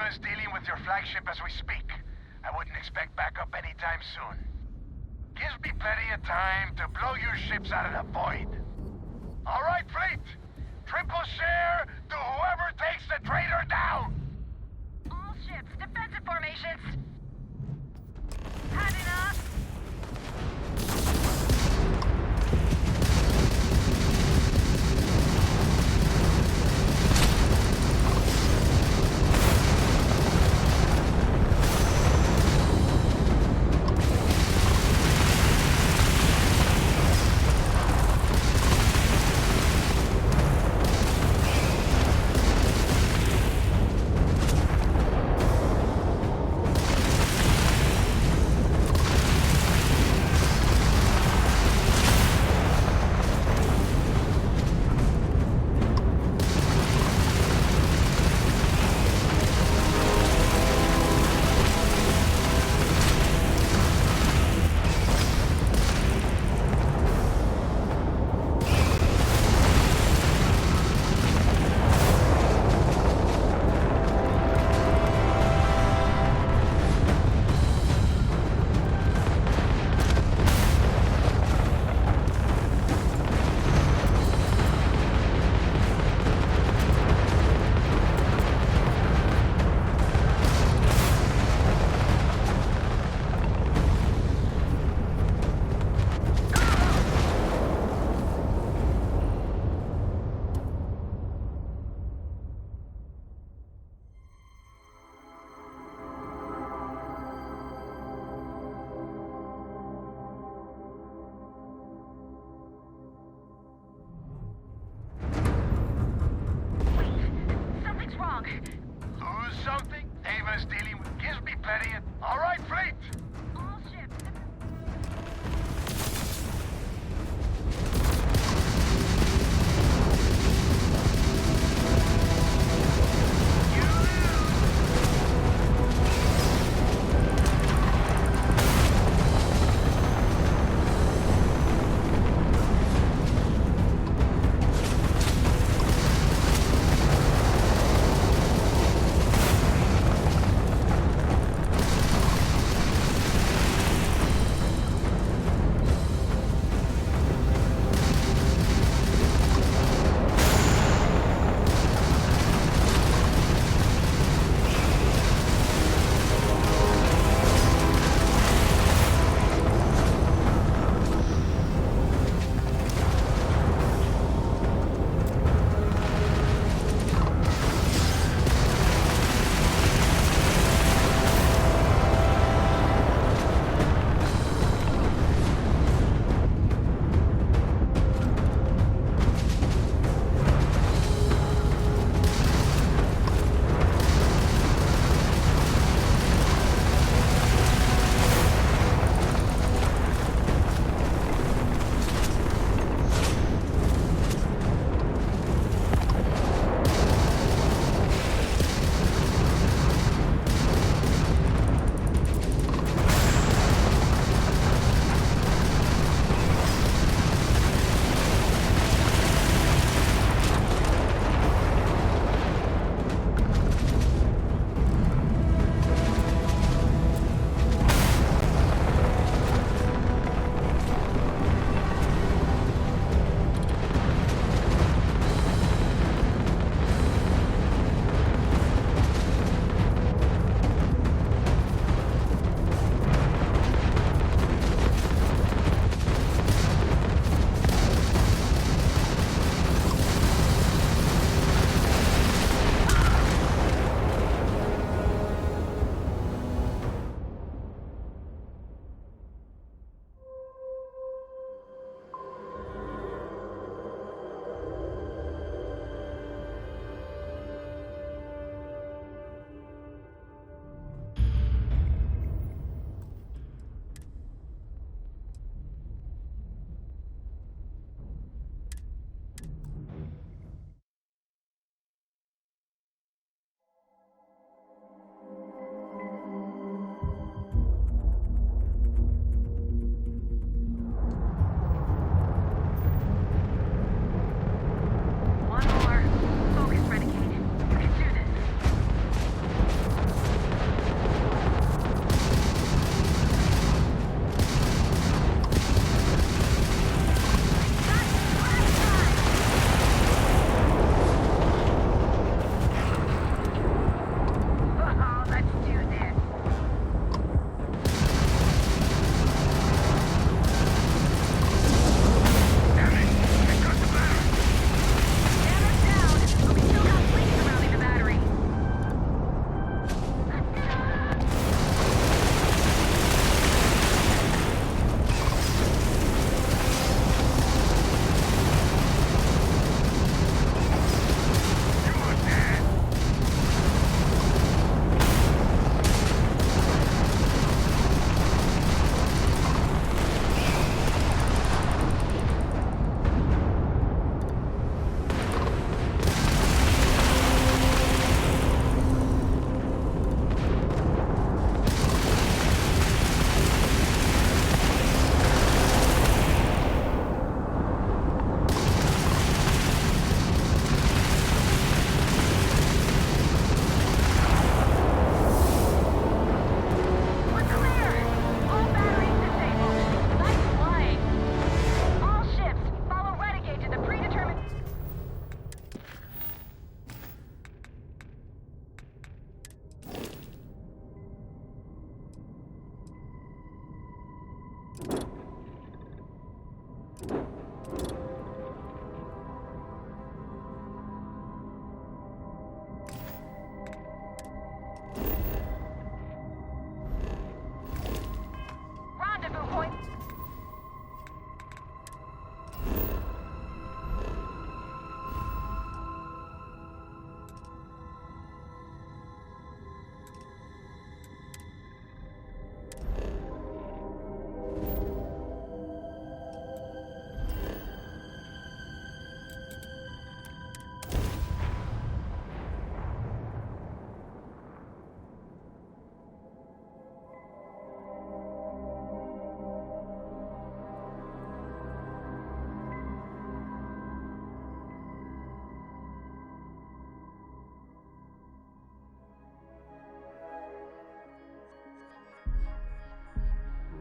Ava's dealing with your flagship as we speak. I wouldn't expect backup anytime soon. Gives me plenty of time to blow your ships out of the void. All right, fleet. Triple share to whoever takes the traitor down. All ships, defensive formations. Had enough? Lose something? Ava's dealing with gives me plenty of... All right, fleet. All ships.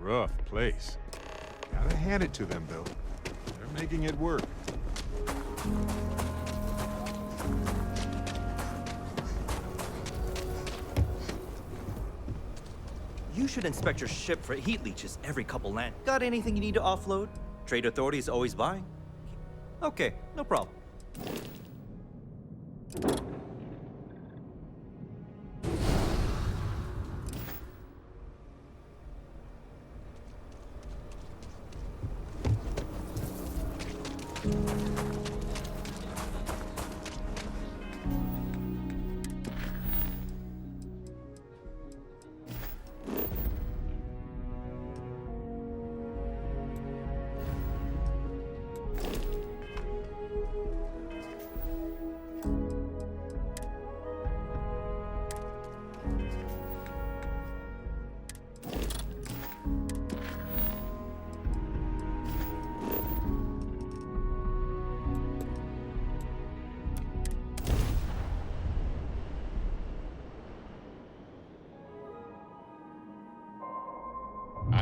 rough place. Gotta hand it to them, though. They're making it work. You should inspect your ship for heat leeches every couple land. Got anything you need to offload? Trade Authority is always buying. Okay, no problem.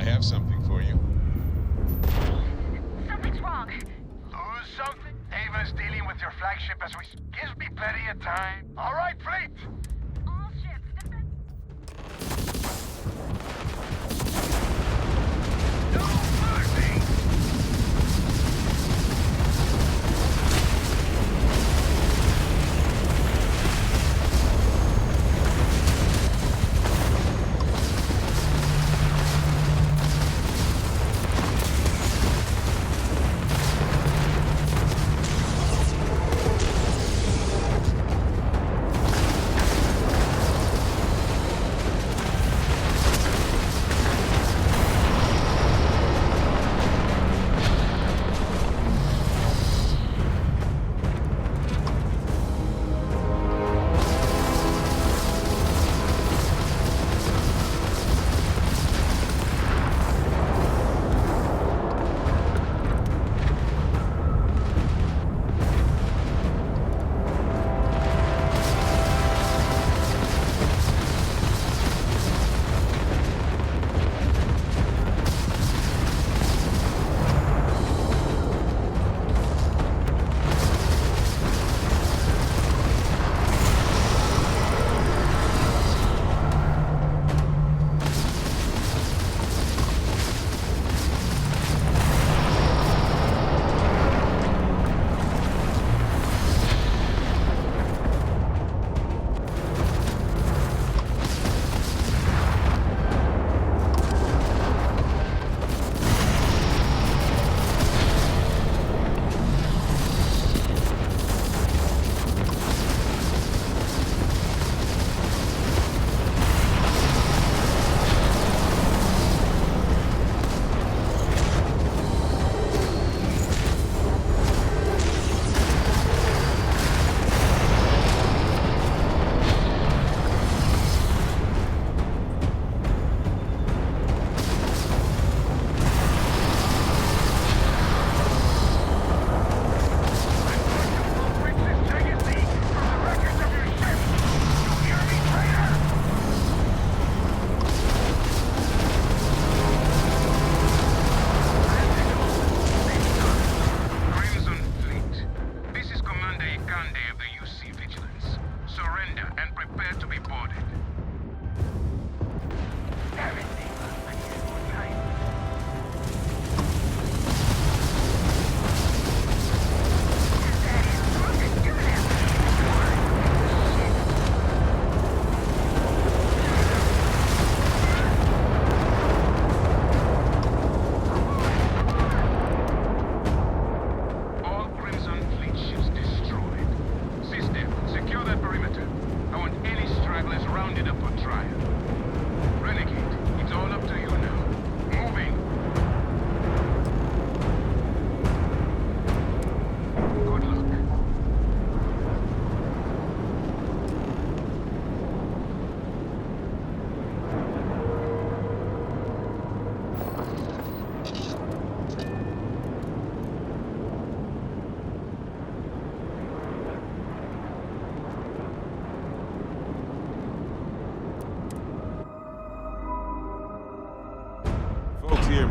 I have something for you. Something's wrong. Lose something? Ava's dealing with your flagship as we... Gives me plenty of time. All right, fleet! All ships, No mercy!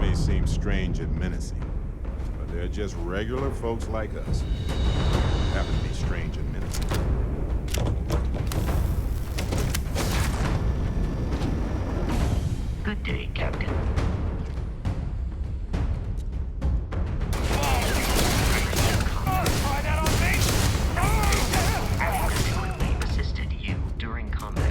may seem strange and menacing, but they're just regular folks like us. Happen to be strange and menacing. Good day, Captain. Adequately assisted you during combat.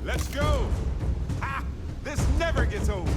Let's go! Ha! This never gets old!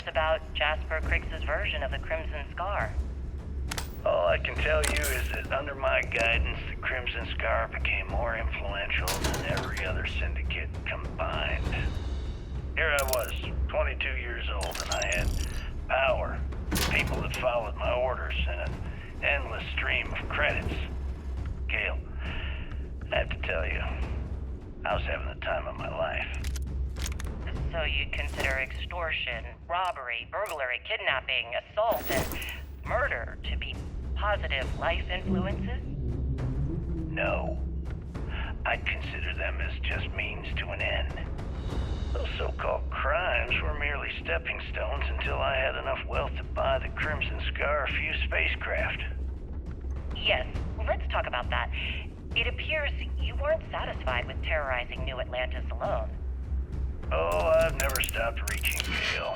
us about Jasper Criggs's version of the Crimson Scar. All I can tell you is that under my guidance, the Crimson Scar became more influential than every other syndicate combined. Here I was, 22 years old, and I had power, people that followed my orders, and an endless stream of credits. Gale, I have to tell you, I was having the time of my life. So you'd consider extortion, robbery, burglary, kidnapping, assault, and murder to be positive life influences? No. I'd consider them as just means to an end. Those so-called crimes were merely stepping stones until I had enough wealth to buy the Crimson Scar a few spacecraft. Yes, let's talk about that. It appears you weren't satisfied with terrorizing New Atlantis alone. Oh, I've never stopped reaching, Gale.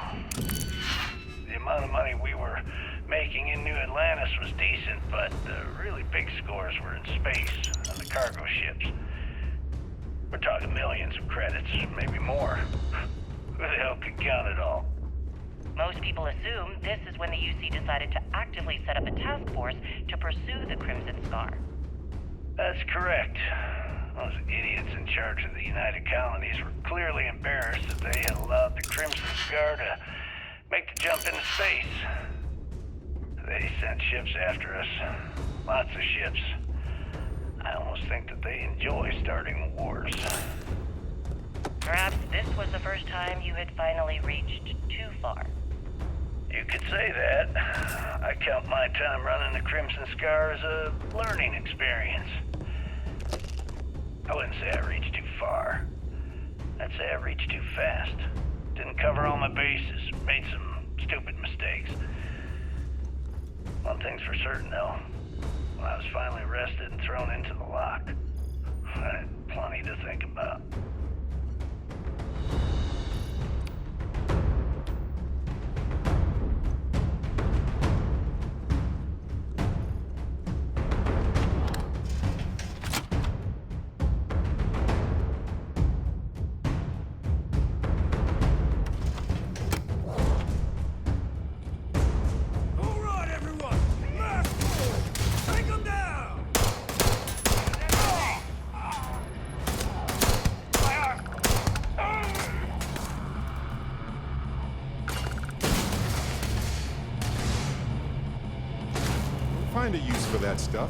The amount of money we were making in New Atlantis was decent, but the really big scores were in space, on the cargo ships. We're talking millions of credits, maybe more. Who the hell could count it all? Most people assume this is when the UC decided to actively set up a task force to pursue the Crimson Scar. That's correct. Those idiots in charge of the United Colonies were clearly embarrassed that they had allowed the Crimson Scar to make the jump into space. They sent ships after us. Lots of ships. I almost think that they enjoy starting wars. Perhaps this was the first time you had finally reached too far. You could say that. I count my time running the Crimson Scar as a learning experience. I wouldn't say I reached too far. I'd say I reached too fast. Didn't cover all my bases. Made some stupid mistakes. One thing's for certain, though. When I was finally arrested and thrown into the lock, I had plenty to think about. Find a use for that stuff.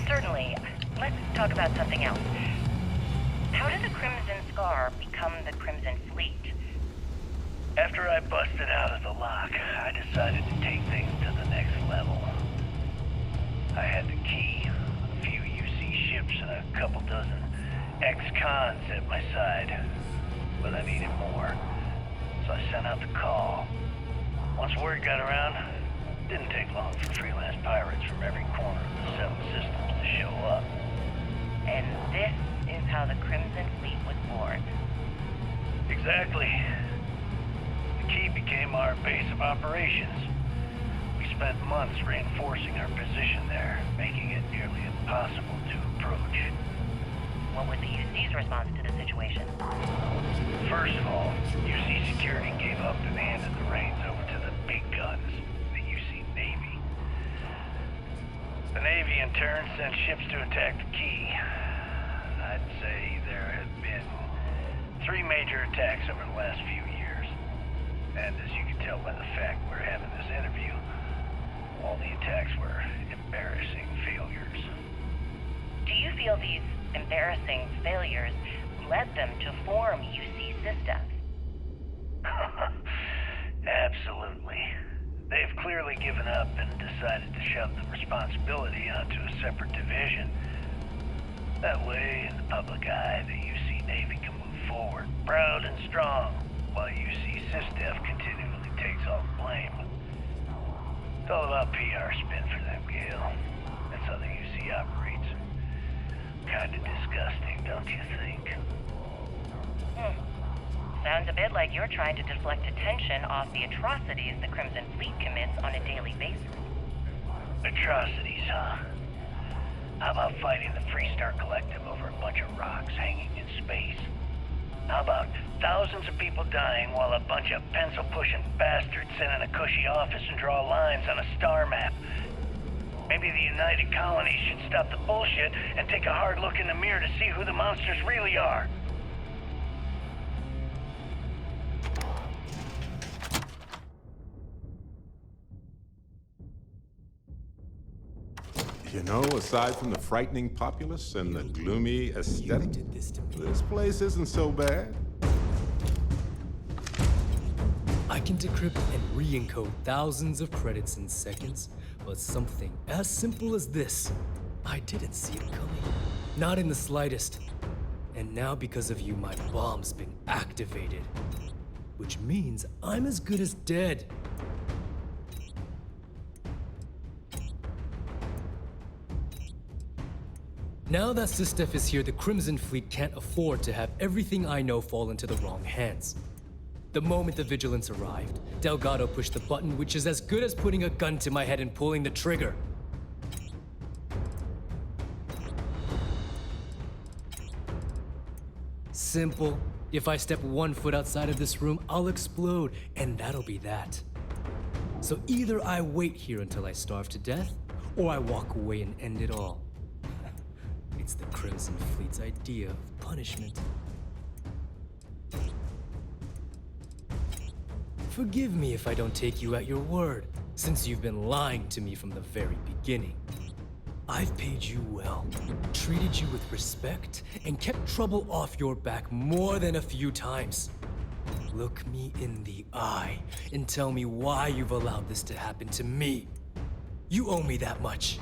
Certainly. Let's talk about something else. How did the Crimson Scar become the Crimson Fleet? After I busted out of the lock, I decided to take things to the next level. I had the key, a few UC ships, and a couple dozen ex-cons at my side. But I needed more, so I sent out the call. Once word got around, it didn't take long for freelance pirates from every corner of the 7 systems to show up. And this is how the Crimson Fleet was born. Exactly. The Key became our base of operations. We spent months reinforcing our position there, making it nearly impossible to approach. What was the UC's response to the situation? First of all, UC security gave up and handed the reins over to the big guns, the UC Navy. The Navy, in turn, sent ships to attack the Key. I'd say there have been 3 major attacks over the last few years. And as you can tell by the fact we're having this interview, all the attacks were embarrassing failures. Do you feel these embarrassing failures led them to form UC systems? Absolutely. They've clearly given up and decided to shove the responsibility onto a separate division. That way, in the public eye, the UC Navy can move forward, proud and strong, while UC SysDef continually takes all the blame. It's all about PR spin for them, Gale. That's how the UC operates. Kinda disgusting, don't you think? Sounds a bit like you're trying to deflect attention off the atrocities the Crimson Fleet commits on a daily basis. Atrocities, huh? How about fighting the Freestar Collective over a bunch of rocks hanging in space? How about thousands of people dying while a bunch of pencil-pushing bastards sit in a cushy office and draw lines on a star map? Maybe the United Colonies should stop the bullshit and take a hard look in the mirror to see who the monsters really are. You know, aside from the frightening populace and the gloomy aesthetic, this place isn't so bad. I can decrypt and re-encode thousands of credits in seconds, but something as simple as this, I didn't see it coming. Not in the slightest. And now because of you, my bomb's been activated. Which means I'm as good as dead. Now that SysDef is here, the Crimson Fleet can't afford to have everything I know fall into the wrong hands. The moment the Vigilance arrived, Delgado pushed the button, which is as good as putting a gun to my head and pulling the trigger. Simple. If I step 1 foot outside of this room, I'll explode, and that'll be that. So either I wait here until I starve to death, or I walk away and end it all. It's the Crimson Fleet's idea of punishment. Forgive me if I don't take you at your word, since you've been lying to me from the very beginning. I've paid you well, treated you with respect, and kept trouble off your back more than a few times. Look me in the eye and tell me why you've allowed this to happen to me. You owe me that much.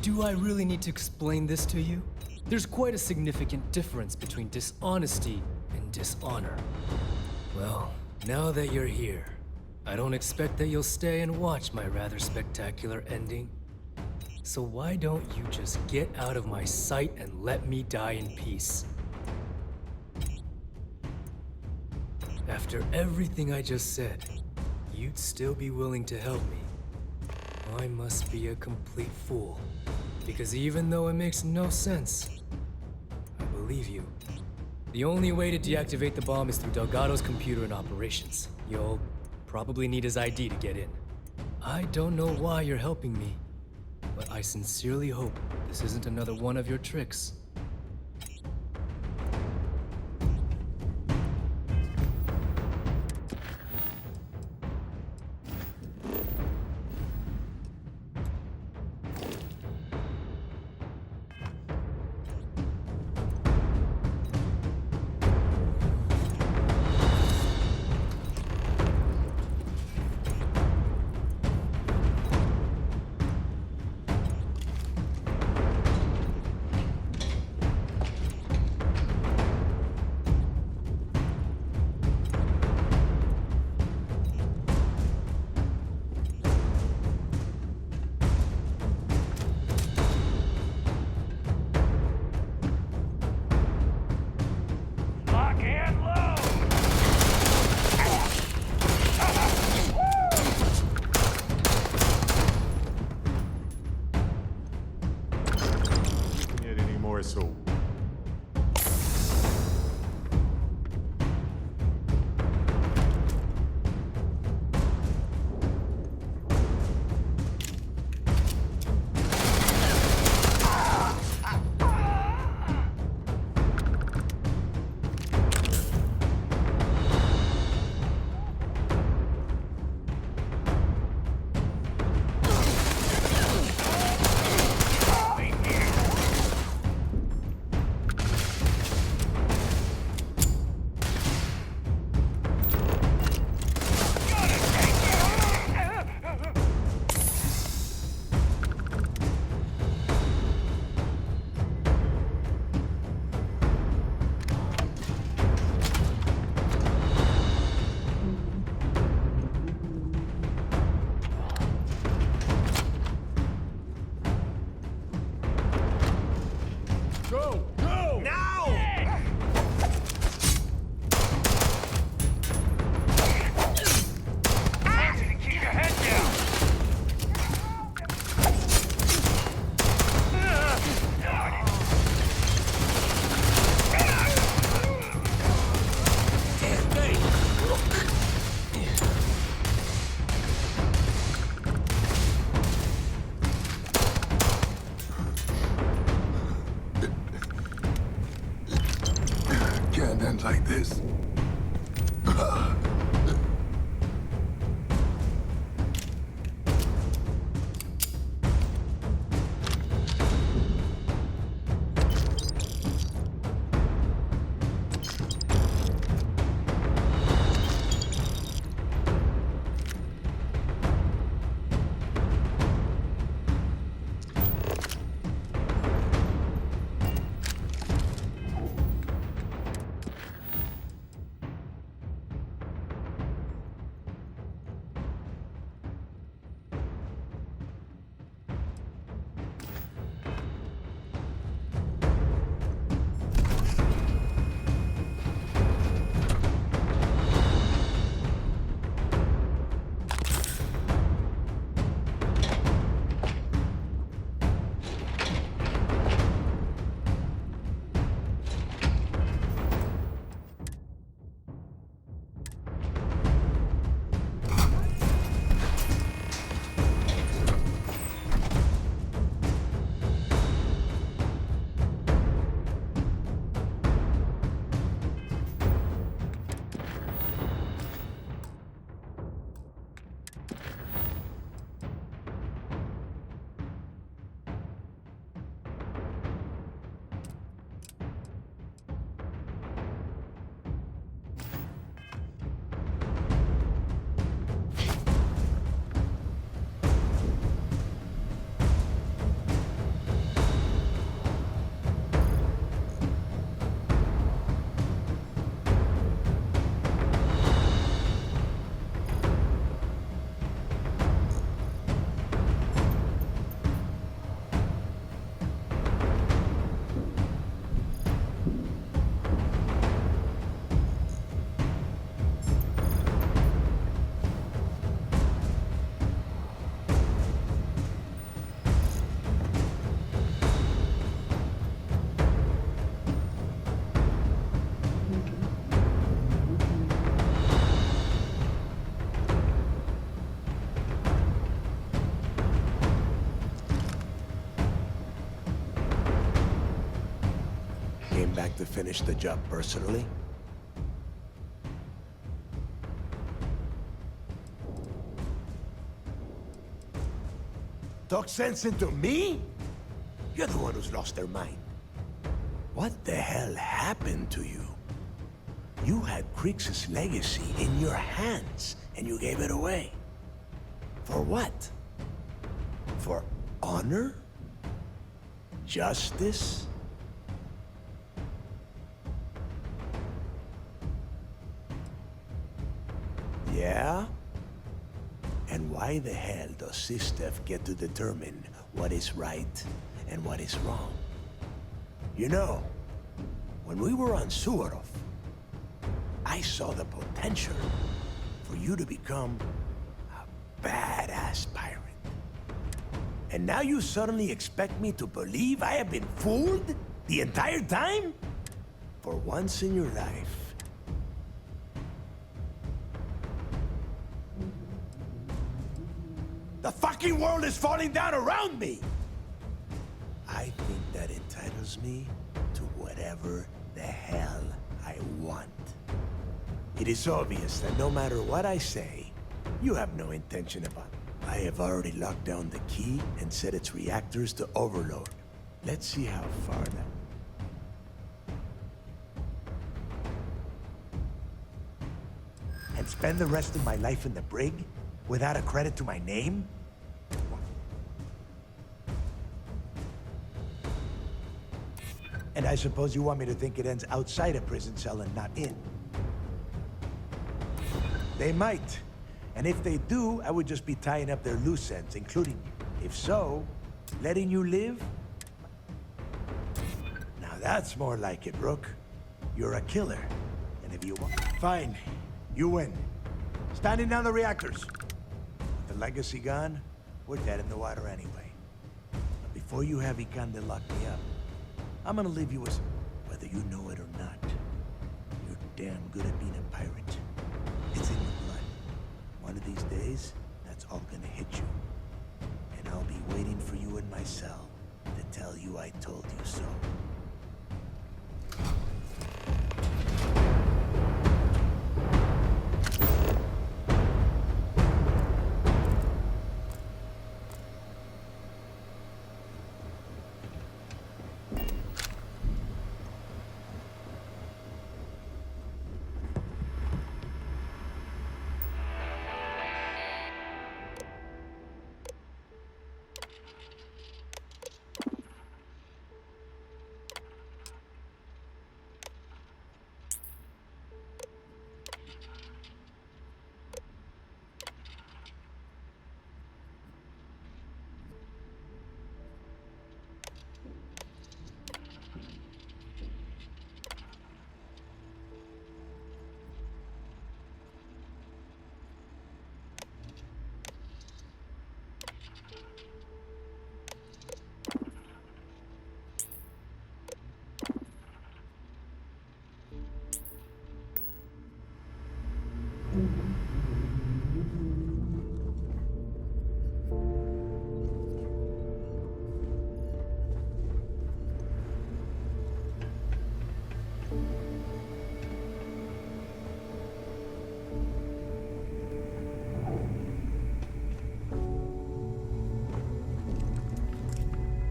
Do I really need to explain this to you? There's quite a significant difference between dishonesty and dishonor. Well, now that you're here, I don't expect that you'll stay and watch my rather spectacular ending. So why don't you just get out of my sight and let me die in peace? After everything I just said, you'd still be willing to help me. I must be a complete fool. Because even though it makes no sense, I believe you. The only way to deactivate the bomb is through Delgado's computer and operations. You'll probably need his ID to get in. I don't know why you're helping me, but I sincerely hope this isn't another one of your tricks. came back to finish the job personally? Talk sense into me? You're the one who's lost their mind. What the hell happened to you? You had Kriegs' legacy in your hands, and you gave it away. For what? For honor? Justice? Yeah? And why the hell does Sistev get to determine what is right and what is wrong? You know, when we were on Suvorov, I saw the potential for you to become a badass pirate. And now you suddenly expect me to believe I have been fooled the entire time? For once in your life, the fucking world is falling down around me! I think that entitles me to whatever the hell I want. It is obvious that no matter what I say, you have no intention about it. I have already locked down the key and set its reactors to overload. Let's see how far that... And spend the rest of my life in the brig? Without a credit to my name? And I suppose you want me to think it ends outside a prison cell and not in. They might. And if they do, I would just be tying up their loose ends, including you. If so, letting you live? Now that's more like it, Rook. You're a killer. And if you want... Fine. You win. Standing down the reactors. With the legacy gone, we're dead in the water anyway. But before you have Ikande lock me up, I'm gonna leave you with some... Whether you know it or not, you're damn good at being a pirate. It's in your blood. One of these days, that's all gonna hit you. And I'll be waiting for you in my cell to tell you I told you so.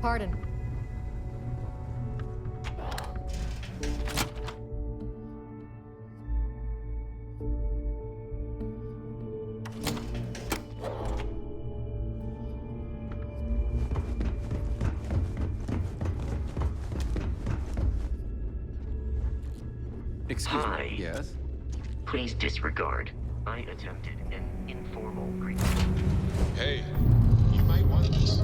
Pardon. Excuse Hi. me. Yes? Please disregard. I attempted an informal greeting. Hey, you might want this.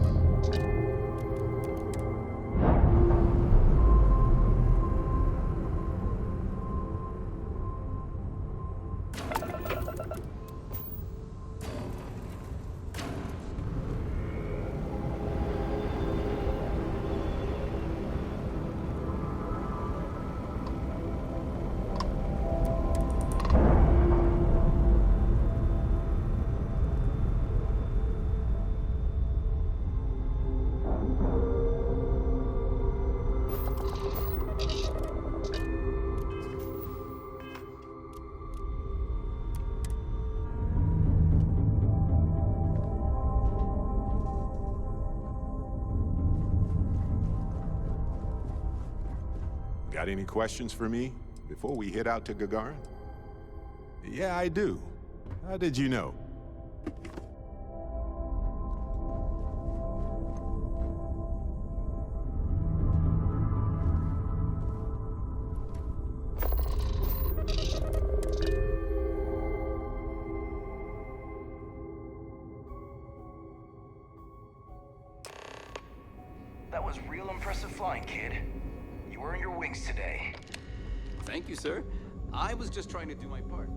Got any questions for me before we head out to Gagarin? Yeah, I do. How did you know? That was real impressive flying, kid. You earned your wings today. Thank you, sir. I was just trying to do my part.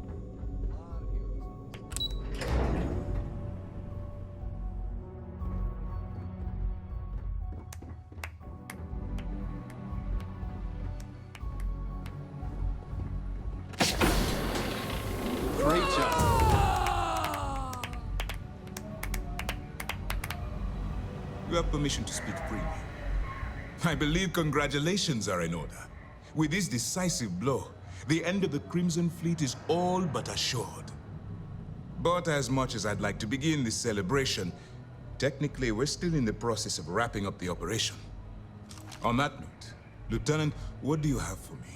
Great job. You have permission to speak freely. I believe congratulations are in order. With this decisive blow, the end of the Crimson Fleet is all but assured. But as much as I'd like to begin this celebration, technically we're still in the process of wrapping up the operation. On that note, Lieutenant, what do you have for me?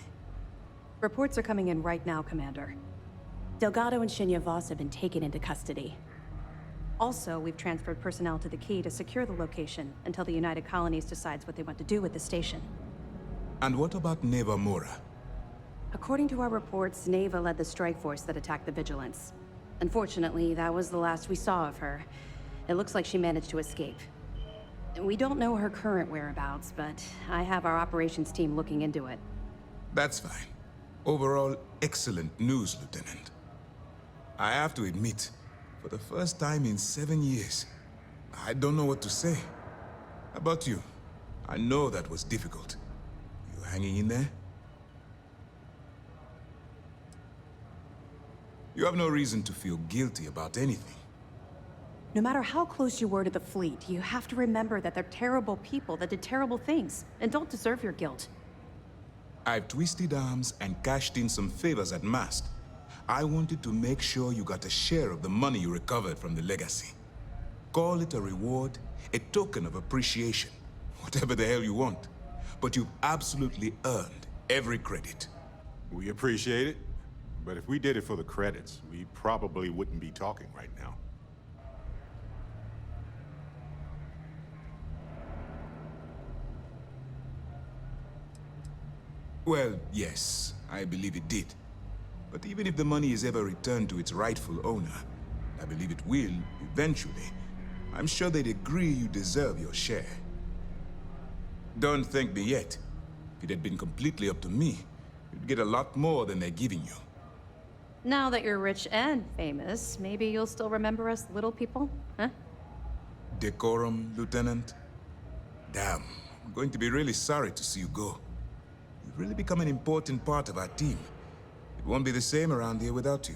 Reports are coming in right now, Commander. Delgado and Shinya Voss have been taken into custody. Also, we've transferred personnel to the Key to secure the location until the United Colonies decides what they want to do with the station. And what about Neva Mora? According to our reports, Neva led the strike force that attacked the Vigilance. Unfortunately, that was the last we saw of her. It looks like she managed to escape. We don't know her current whereabouts, but I have our operations team looking into it. That's fine. Overall, excellent news, Lieutenant. I have to admit, for the first time in 7 years, I don't know what to say. How about you? I know that was difficult. You hanging in there? You have no reason to feel guilty about anything. No matter how close you were to the fleet, you have to remember that they're terrible people that did terrible things, and don't deserve your guilt. I've twisted arms and cashed in some favors at Mast. I wanted to make sure you got a share of the money you recovered from the legacy. Call it a reward, a token of appreciation, whatever the hell you want. But you've absolutely earned every credit. We appreciate it, but if we did it for the credits, we probably wouldn't be talking right now. Well, yes, I believe it did. But even if the money is ever returned to its rightful owner, I believe it will, eventually, I'm sure they'd agree you deserve your share. Don't thank me yet. If it had been completely up to me, you'd get a lot more than they're giving you. Now that you're rich and famous, maybe you'll still remember us little people, huh? Decorum, Lieutenant? Damn, I'm going to be really sorry to see you go. You've really become an important part of our team. It won't be the same around here without you.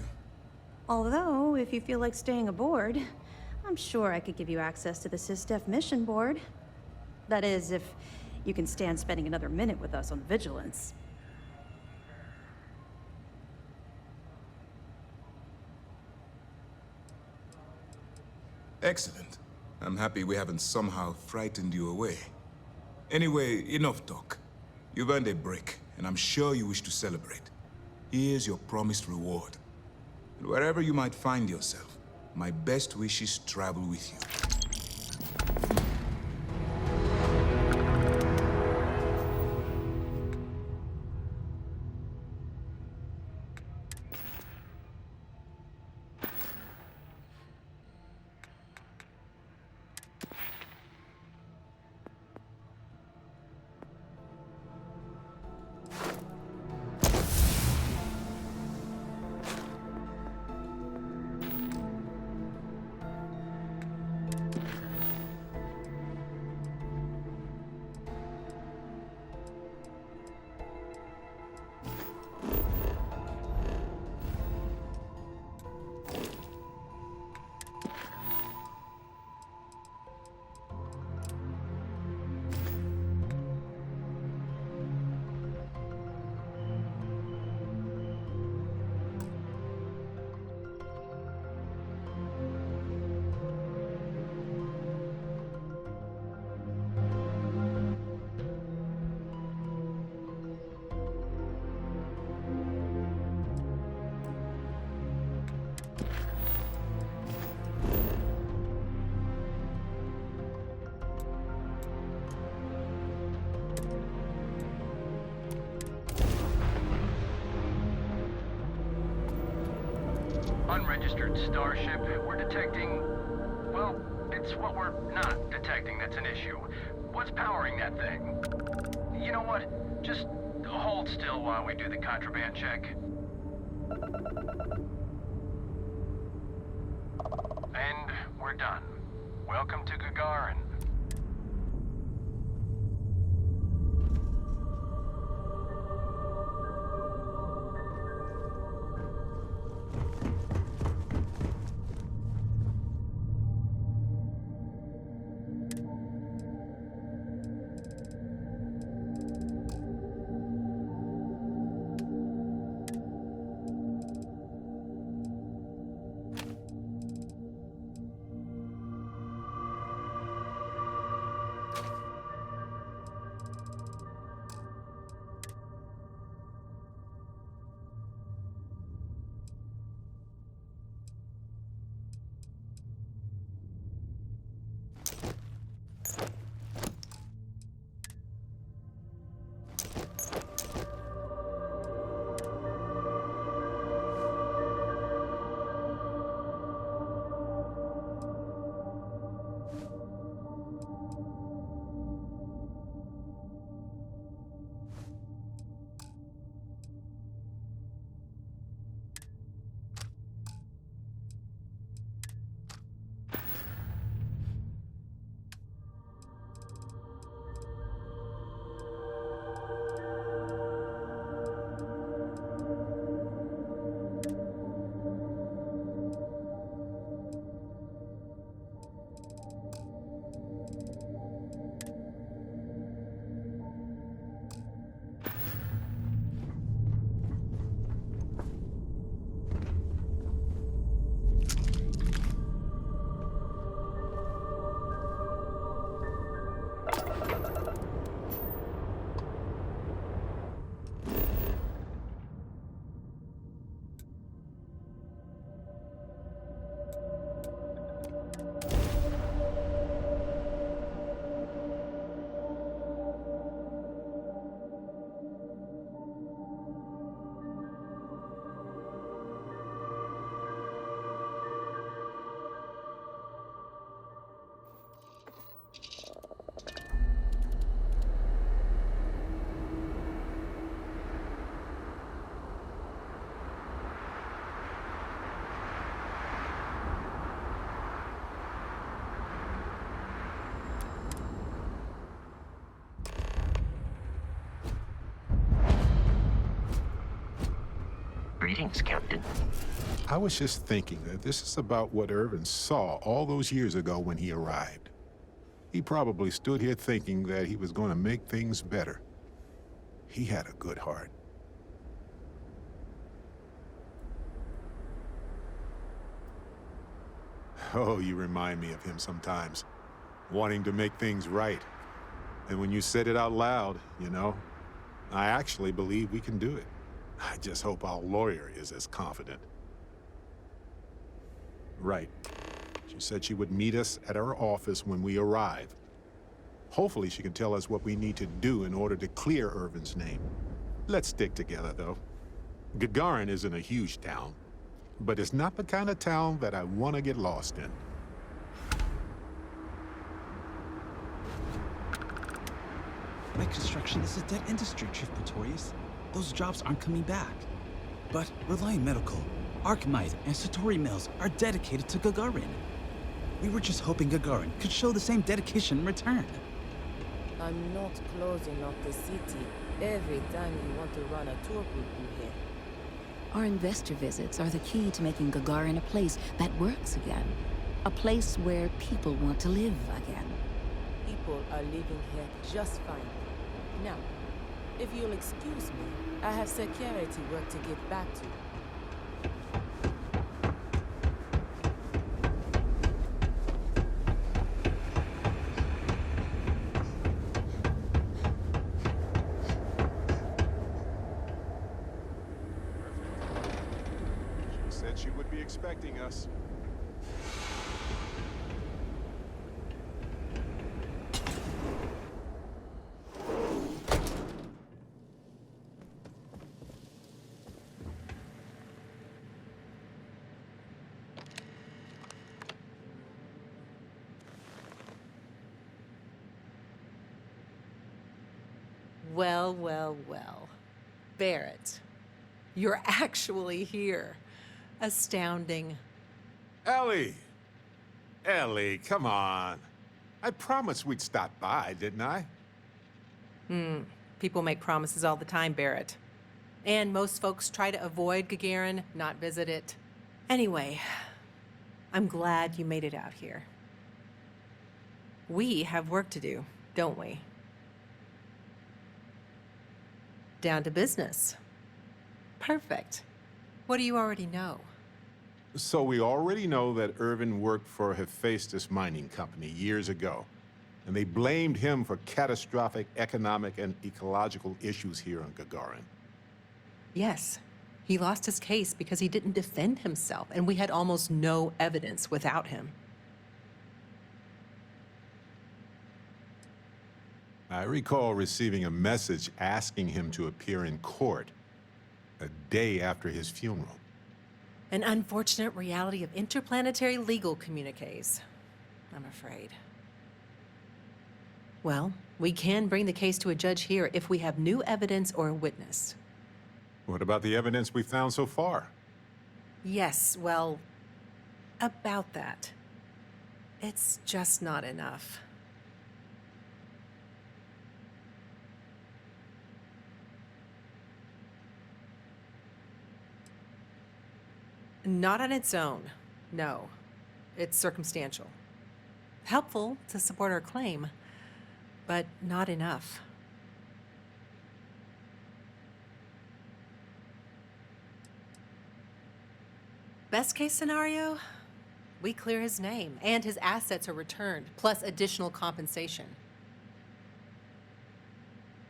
Although, if you feel like staying aboard, I'm sure I could give you access to the SysDef mission board. That is, if you can stand spending another minute with us on Vigilance. Excellent. I'm happy we haven't somehow frightened you away. Anyway, enough talk. You've earned a break, and I'm sure you wish to celebrate. Here's your promised reward. And wherever you might find yourself, my best wishes travel with you. unregistered starship. We're detecting... well, it's what we're not detecting that's an issue. What's powering that thing? You know what? Just hold still while we do the contraband check. And we're done. Welcome to Gagarin. Greetings, Captain. I was just thinking that this is about what Irvin saw all those years ago when he arrived. He probably stood here thinking that he was going to make things better. He had a good heart. Oh, you remind me of him sometimes, wanting to make things right. And when you said it out loud, you know, I actually believe we can do it. I just hope our lawyer is as confident. Right. She said she would meet us at our office when we arrive. Hopefully she can tell us what we need to do in order to clear Irvin's name. Let's stick together, though. Gagarin isn't a huge town, but it's not the kind of town that I want to get lost in. Light construction is a dead industry, Chief Pretorius. Those jobs aren't coming back. But Reliant Medical, Archmite, and Satori Mills are dedicated to Gagarin. We were just hoping Gagarin could show the same dedication in return. I'm not closing off the city every time you want to run a tour group in here. Our investor visits are the key to making Gagarin a place that works again. A place where people want to live again. People are living here just fine. Now, if you'll excuse me, I have security work to get back to. She said she would be expecting us. Well, well, well. Barrett, you're actually here. Astounding. Ellie! Ellie, come on. I promised we'd stop by, didn't I? People make promises all the time, Barrett. And most folks try to avoid Gagarin, not visit it. Anyway, I'm glad you made it out here. We have work to do, don't we? Down to business. Perfect. What do you already know? So we already know that Irvin worked for Hephaestus Mining Company years ago, and they blamed him for catastrophic economic and ecological issues here on Gagarin. Yes. He lost his case because he didn't defend himself, and we had almost no evidence without him. I recall receiving a message asking him to appear in court a day after his funeral. An unfortunate reality of interplanetary legal communiques, I'm afraid. Well, we can bring the case to a judge here if we have new evidence or a witness. What about the evidence we found so far? Yes, well, about that. It's just not enough. Not on its own, no. It's circumstantial. Helpful to support our claim, but not enough. Best case scenario, we clear his name and his assets are returned, plus additional compensation.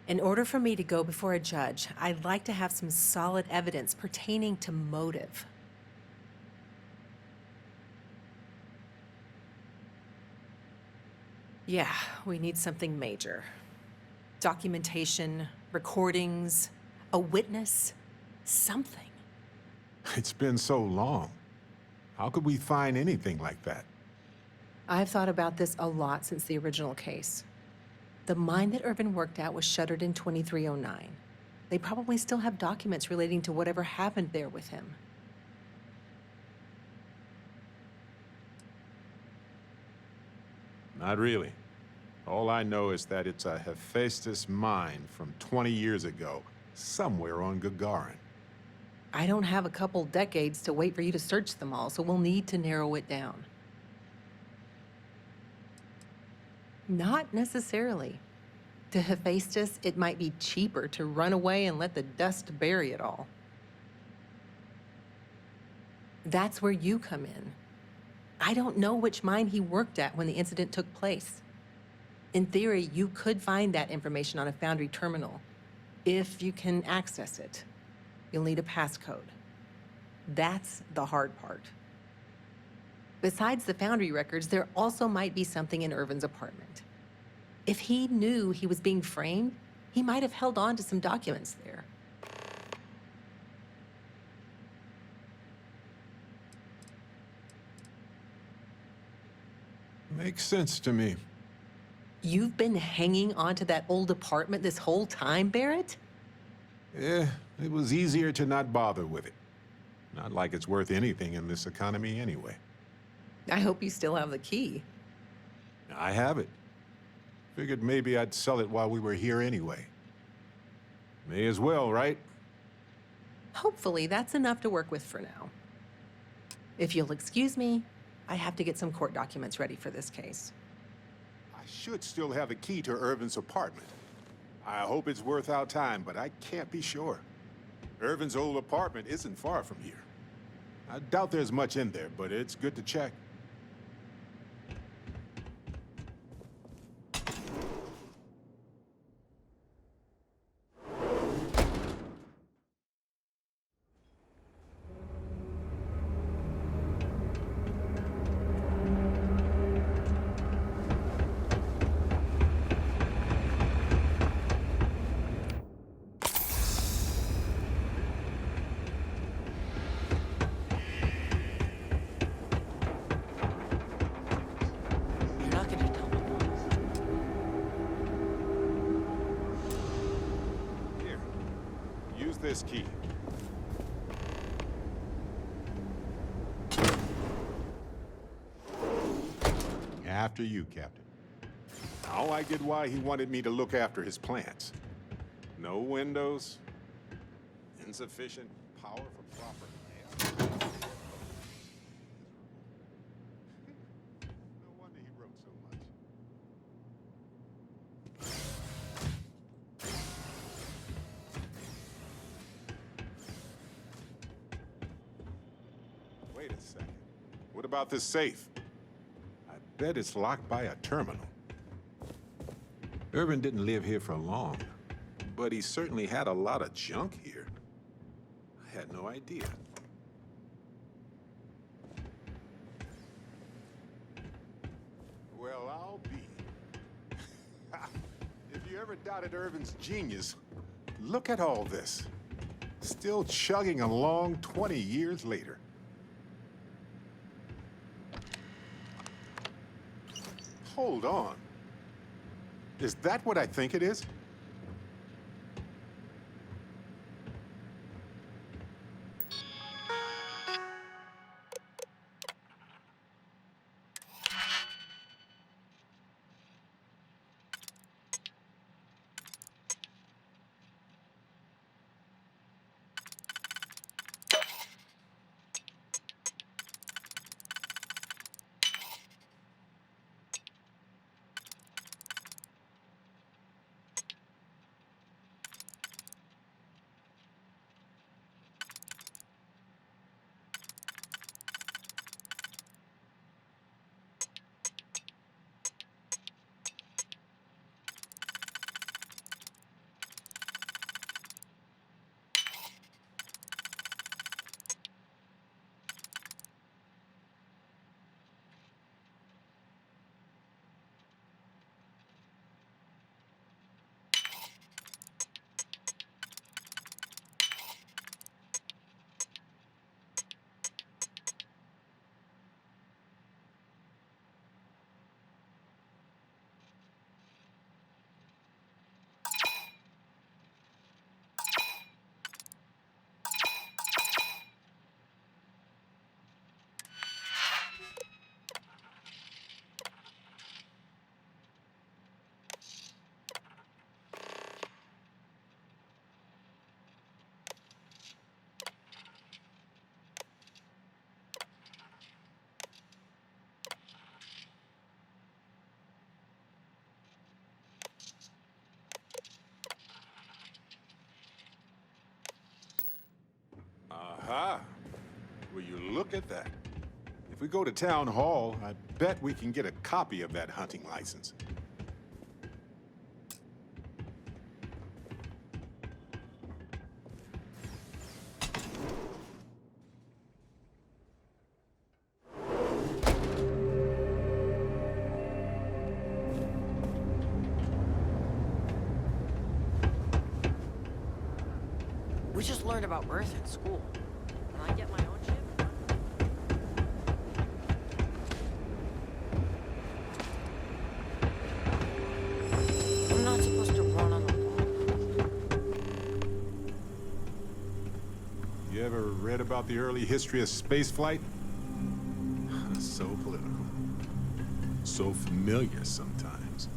In order for me to go before a judge, I'd like to have some solid evidence pertaining to motive. Yeah, we need something major. Documentation, recordings, a witness, something. It's been so long. How could we find anything like that? I've thought about this a lot since the original case. The mine that Irvin worked at was shuttered in 2309. They probably still have documents relating to whatever happened there with him. Not really. All I know is that it's a Hephaestus mine from 20 years ago, somewhere on Gagarin. I don't have a couple decades to wait for you to search them all, so we'll need to narrow it down. Not necessarily. To Hephaestus, it might be cheaper to run away and let the dust bury it all. That's where you come in. I don't know which mine he worked at when the incident took place. In theory, you could find that information on a Foundry terminal, if you can access it. You'll need a passcode. That's the hard part. Besides the Foundry records, there also might be something in Irvin's apartment. If he knew he was being framed, he might have held on to some documents there. Makes sense to me. You've been hanging on to that old apartment this whole time, Barrett? Yeah, it was easier to not bother with it. Not like it's worth anything in this economy anyway. I hope you still have the key. I have it. Figured maybe I'd sell it while we were here anyway. May as well, right? Hopefully that's enough to work with for now. If you'll excuse me, I have to get some court documents ready for this case. I should still have the key to Irvin's apartment. I hope it's worth our time, but I can't be sure. Irvin's old apartment isn't far from here. I doubt there's much in there, but it's good to check. this key. After you, Captain. Now I get why he wanted me to look after his plants. No windows, insufficient power for proper layout. No wonder he wrote so much. Wait a second. What about this safe? I bet it's locked by a terminal. Irvin didn't live here for long, but he certainly had a lot of junk here. I had no idea. Well, I'll be. If you ever doubted Irvin's genius, look at all this. Still chugging along 20 years later. Hold on. Is that what I think it is? Aha! Will you look at that? If we go to Town Hall, I bet we can get a copy of that hunting license. We just learned about Earth in school. Can I get my own ship? I'm not supposed to run on the wall. You ever read about the early history of spaceflight? So political. So familiar sometimes.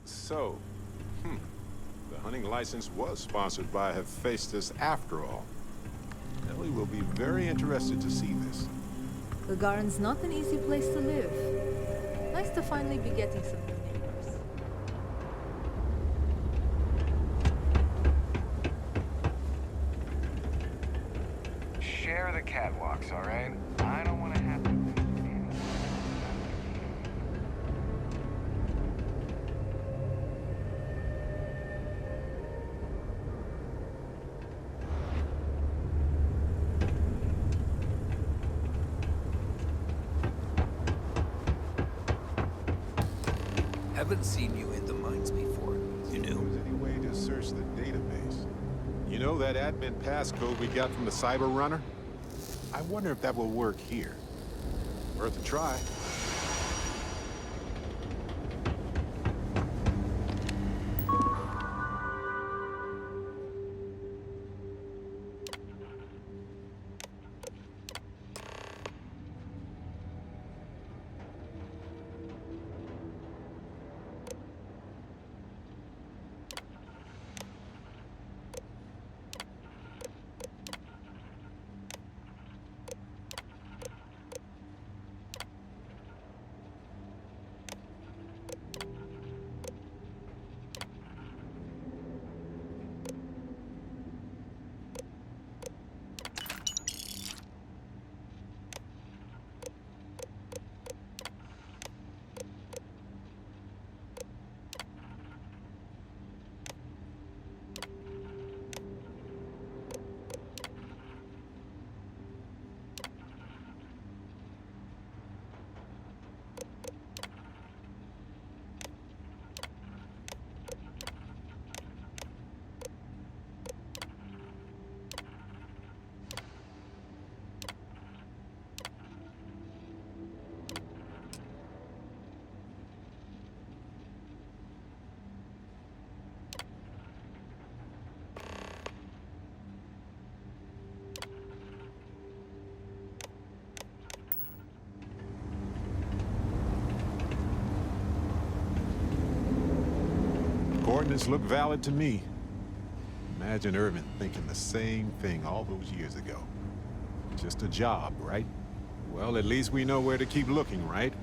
So, the hunting license was sponsored by Hephaestus after all. Ellie will be very interested to see this. Gagarin's not an easy place to live. Nice to finally be getting some new neighbors. Share the catwalks, all right? I don't want to have to... Haven't seen you in the mines before. You If know? there's any way to search the database. You know that admin passcode we got from the Cyber Runner? I wonder if that will work here. Worth a try. Coordinates look valid to me. Imagine Irvin thinking the same thing all those years ago. Just a job, right? Well, at least we know where to keep looking, right?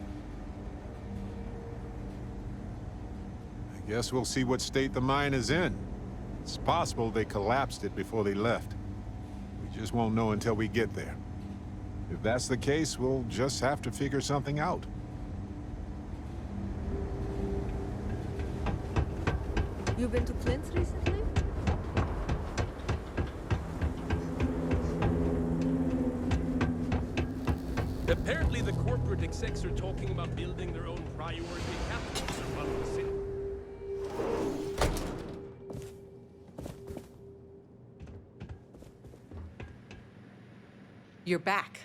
I guess we'll see what state the mine is in. It's possible they collapsed it before they left. We just won't know until we get there. If that's the case, we'll just have to figure something out. You've been to Flint's recently? Apparently the corporate execs are talking about building their own priority capitals around the city. You're back.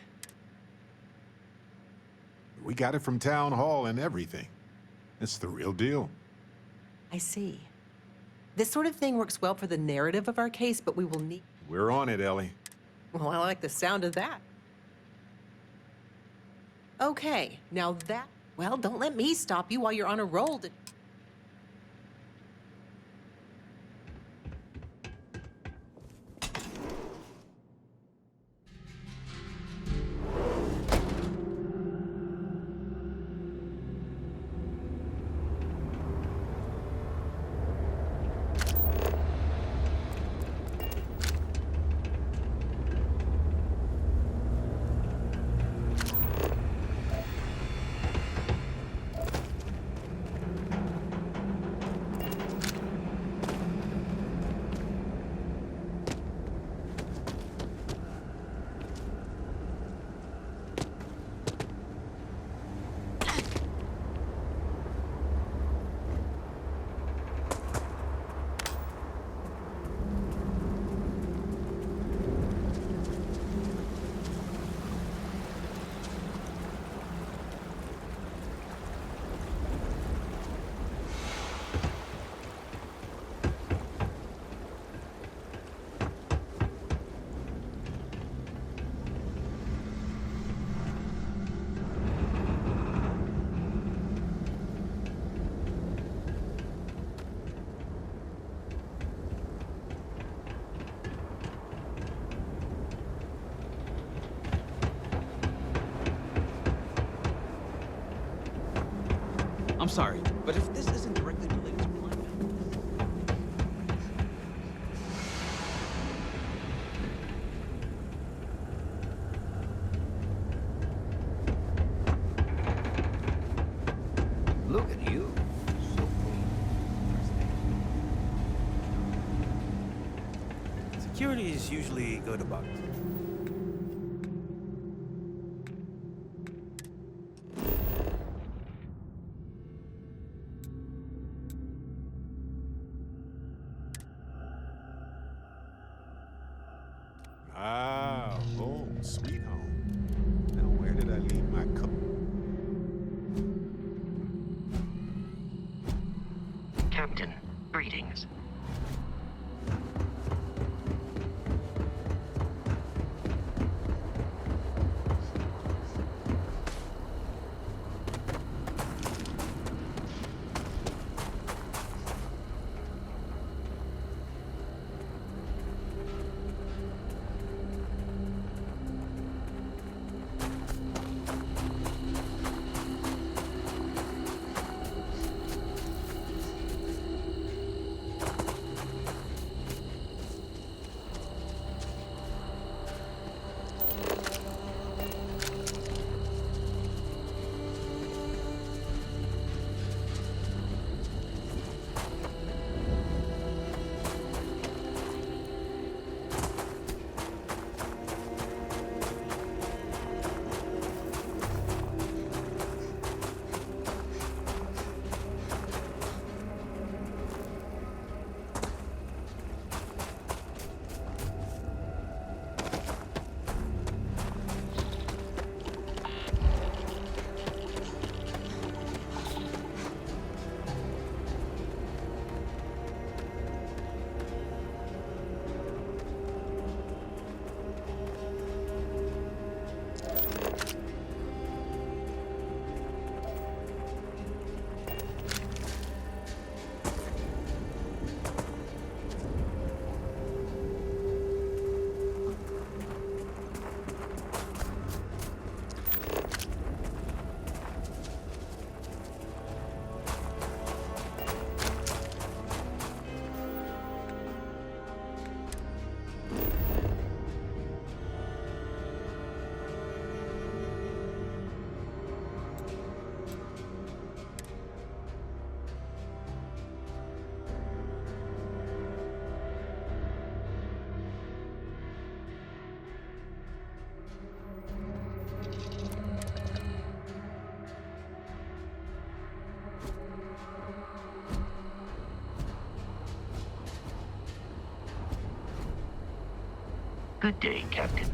We got it from Town Hall and everything. It's the real deal. I see. This sort of thing works well for the narrative of our case, but we will need... We're on it, Ellie. Well, I like the sound of that. Okay, now that... Well, don't let me stop you while you're on a roll to... I'm sorry, but if this isn't directly related to climate... Look at you. So Security is usually good about it. Captain, greetings. Good day, Captain.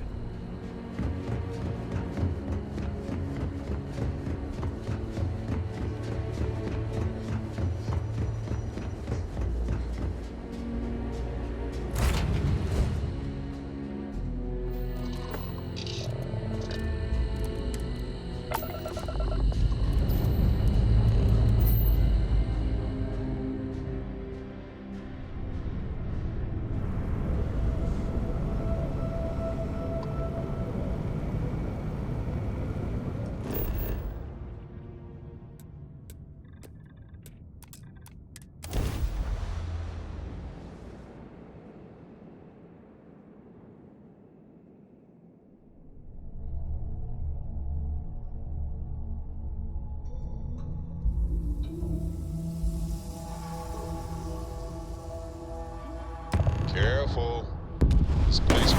Careful. This place